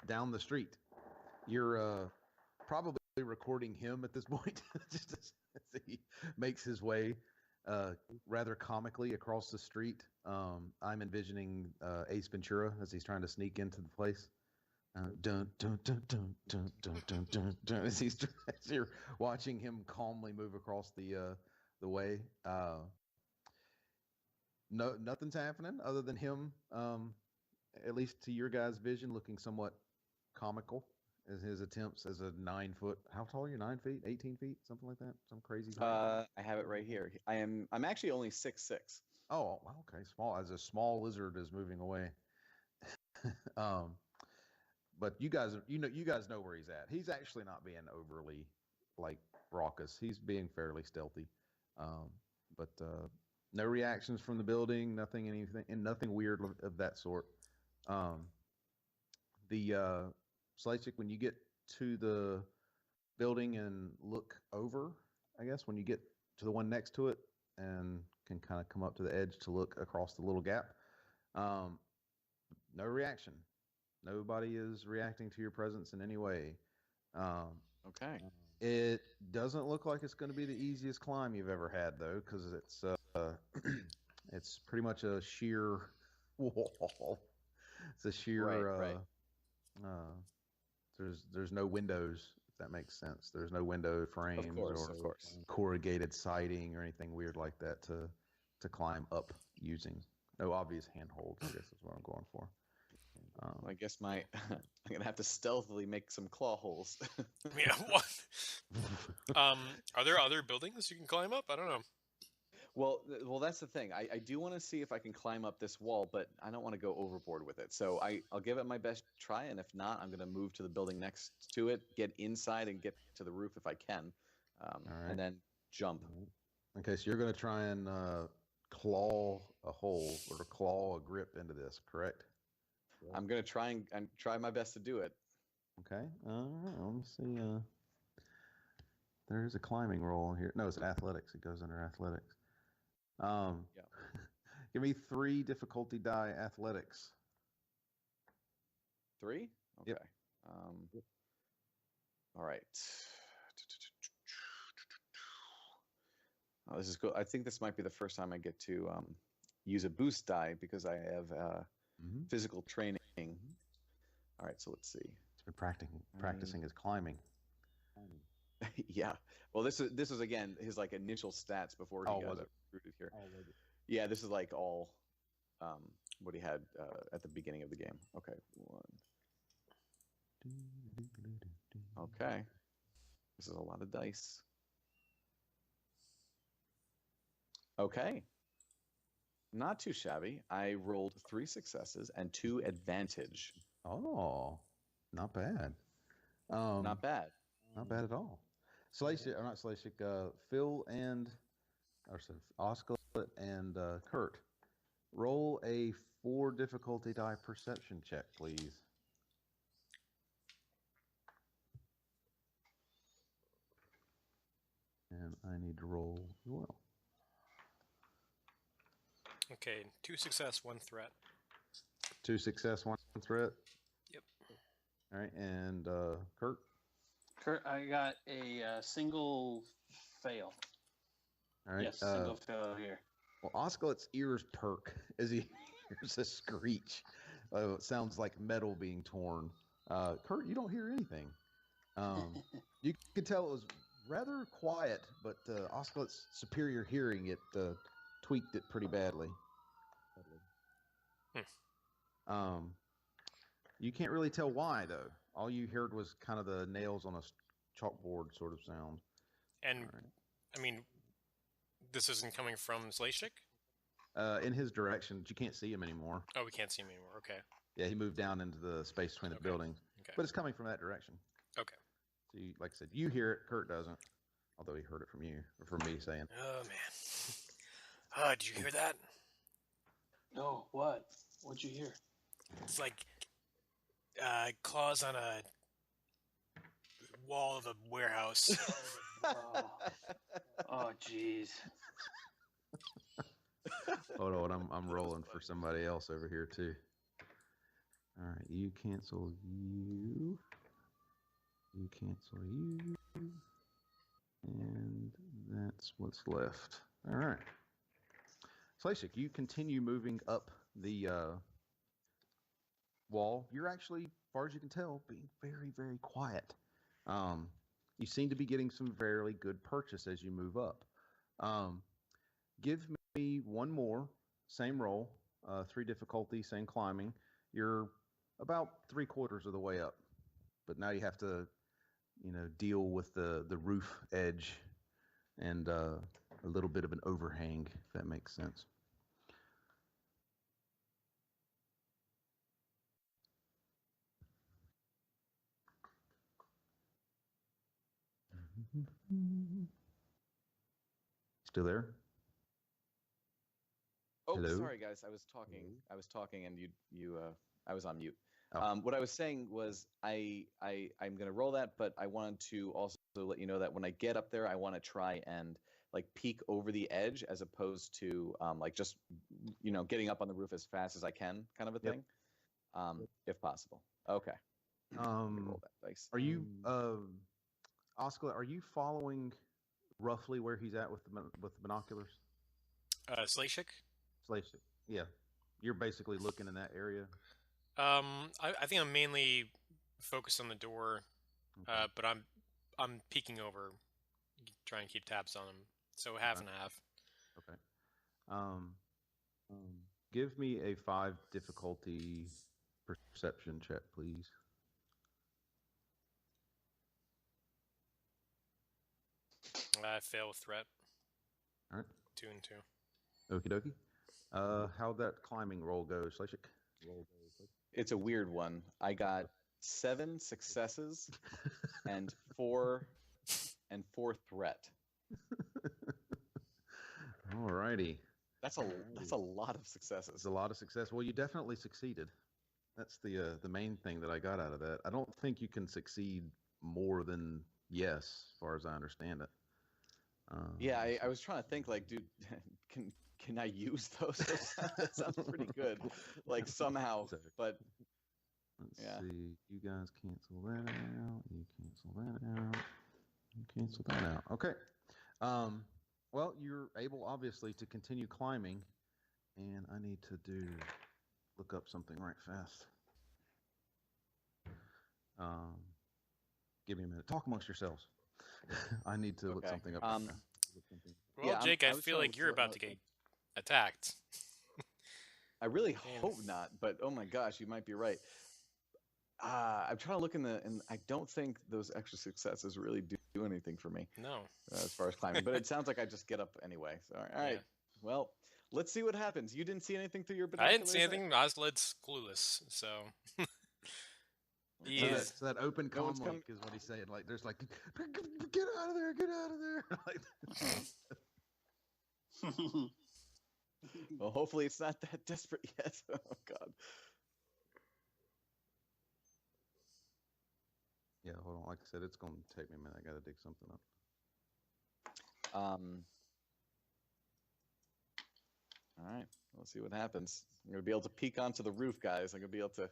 down the street. You're probably recording him at this point, just as he makes his way rather comically across the street. I'm envisioning Ace Ventura as he's trying to sneak into the place. Dun, dun, dun, dun, dun, dun, dun, dun, dun, as you're watching him calmly move across the way. No, nothing's happening other than him, at least to your guys' vision, looking somewhat comical as his attempts as a 9 foot. How tall are you? 9 feet, 18 feet, something like that. Some crazy. I have it right here. I'm actually only 6'6". Oh, okay, small. As a small lizard is moving away. But you guys know where he's at. He's actually not being overly like raucous. He's being fairly stealthy. But no reactions from the building, nothing weird of that sort. The Slashik, when you get to the building and look over, I guess when you get to the one next to it and can kind of come up to the edge to look across the little gap, No reaction. Nobody is reacting to your presence in any way. Okay. It doesn't look like it's going to be the easiest climb you've ever had, though, because it's pretty much a sheer wall. It's a sheer. Right. There's no windows, if that makes sense. There's no window frames Of course. corrugated siding or anything weird like that to climb up using. No obvious handholds, I guess is what I'm going for. Well, I guess I'm gonna have to stealthily make some claw holes. Yeah. What? Are there other buildings you can climb up? I don't know. Well, that's the thing. I do want to see if I can climb up this wall, but I don't want to go overboard with it. So I'll give it my best try, and if not, I'm going to move to the building next to it, get inside, and get to the roof if I can, right. and then jump. Okay, so you're going to try and claw a hole or claw a grip into this, correct? I'm going to try my best to do it. Okay. All right. Let me see. There is a climbing roll here. No, it's athletics. It goes under athletics. Yeah. Give me 3 difficulty die athletics. 3? Okay. Yep. All right. Oh, this is cool. I think this might be the first time I get to use a boost die because I have physical training. All right, so let's see. He's been practicing his climbing. Yeah. Well, this is again his like initial stats before he got recruited here. Yeah, this is like all what he had at the beginning of the game. Okay. 1. Okay. This is a lot of dice. Okay. Not too shabby. I rolled 3 successes and 2 advantage. Oh, not bad. Not bad. Not bad at all. Slashik, or not Slashik, Phil and Oscillate and Kurt, roll a 4 difficulty die perception check, please. And I need to roll as well. Okay, 2 success, 1 threat. 2 success, 1 threat. Yep. All right, and Kurt. Kurt, I got a single fail. All right. Yes, single fail here. Well, Oscillate's ears perk as he hears a screech. It sounds like metal being torn. Kurt, you don't hear anything. You could tell it was rather quiet, but Oscillate's superior hearing tweaked it pretty badly. You can't really tell why, though. All you heard was kind of the nails on a chalkboard sort of sound. And, I mean, this isn't coming from Slashik? In his direction, but you can't see him anymore. Oh, we can't see him anymore. Okay. Yeah, he moved down into the space between the buildings. Okay. But it's coming from that direction. Okay. So, like I said, you hear it. Kurt doesn't. Although he heard it from you, or from me saying. Oh, man. Did you hear that? No, what? What'd you hear? It's like claws on a wall of a warehouse. Oh, jeez. Hold on, I'm rolling for somebody else over here too. All right, you cancel you. You cancel you. And that's what's left. All right. Slashik, you continue moving up the wall. You're actually, as far as you can tell, being very, very quiet. You seem to be getting some fairly good purchase as you move up. Give me one more, same roll, 3 difficulty, same climbing. You're about 3/4 of the way up, but now you have to, deal with the roof edge and a little bit of an overhang, if that makes sense. Still there? Oh, Hello? sorry guys, I was talking, and I was on mute. Oh. What I was saying was I'm gonna roll that, but I wanted to also let you know that when I get up there, I want to try and like peek over the edge as opposed to like just getting up on the roof as fast as I can, kind of a thing. if possible. Okay. Let me roll that dice. Are you, Oscar? Are you following roughly where he's at with the binoculars? Slashik? Slashik. Yeah, you're basically looking in that area. I think I'm mainly focused on the door, Okay. but I'm peeking over, trying to keep tabs on him. So half and half. Okay. Give me a 5 difficulty perception check, please. I fail with threat. All right. 2 and 2. Okie dokie. How'd that climbing roll go, Slashik? It's a weird one. I got 7 successes and 4 threat. Alrighty. That's a lot of successes. It's a lot of success. Well, you definitely succeeded. That's the main thing that I got out of that. I don't think you can succeed more than yes, as far as I understand it. Yeah, I was trying to think, like, dude, can I use those? That sounds pretty good, like somehow. But let's see. You guys cancel that out. You cancel that out. You cancel that out. Okay. Well, you're able, obviously, to continue climbing, and I need to look up something right fast. Give me a minute. Talk amongst yourselves. I need to look something up. Right now. Well, Yeah, Jake, I I was feel trying like to you're look about up- to get attacked. I really hope not, but oh my gosh, you might be right. I'm trying to look and I don't think those extra successes really do anything for me No. as far as climbing. But it sounds like I just get up anyway. So all right, Yeah. well, let's see what happens. You didn't see anything through your I binoculars? didn't see anything. Osled's clueless, so. He So is. that open No one's comm link is what he's saying. Like, there's like, get out of there, get out of there. Like, Well, hopefully it's not that desperate yet. Oh God. yeah, hold on. Like I said, it's going to take me a minute. I got to dig something up. All right, we'll see what happens. I'm gonna be able to peek onto the roof, guys. I'm gonna be able to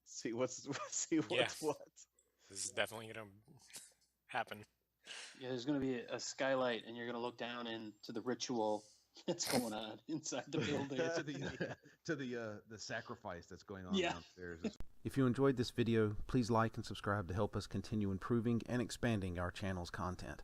see what's what. This is definitely going to happen. Yeah, there's going to be a skylight, and you're going to look down into the ritual that's going on inside the building. to the sacrifice that's going on Yeah. downstairs. If you enjoyed this video, please like and subscribe to help us continue improving and expanding our channel's content.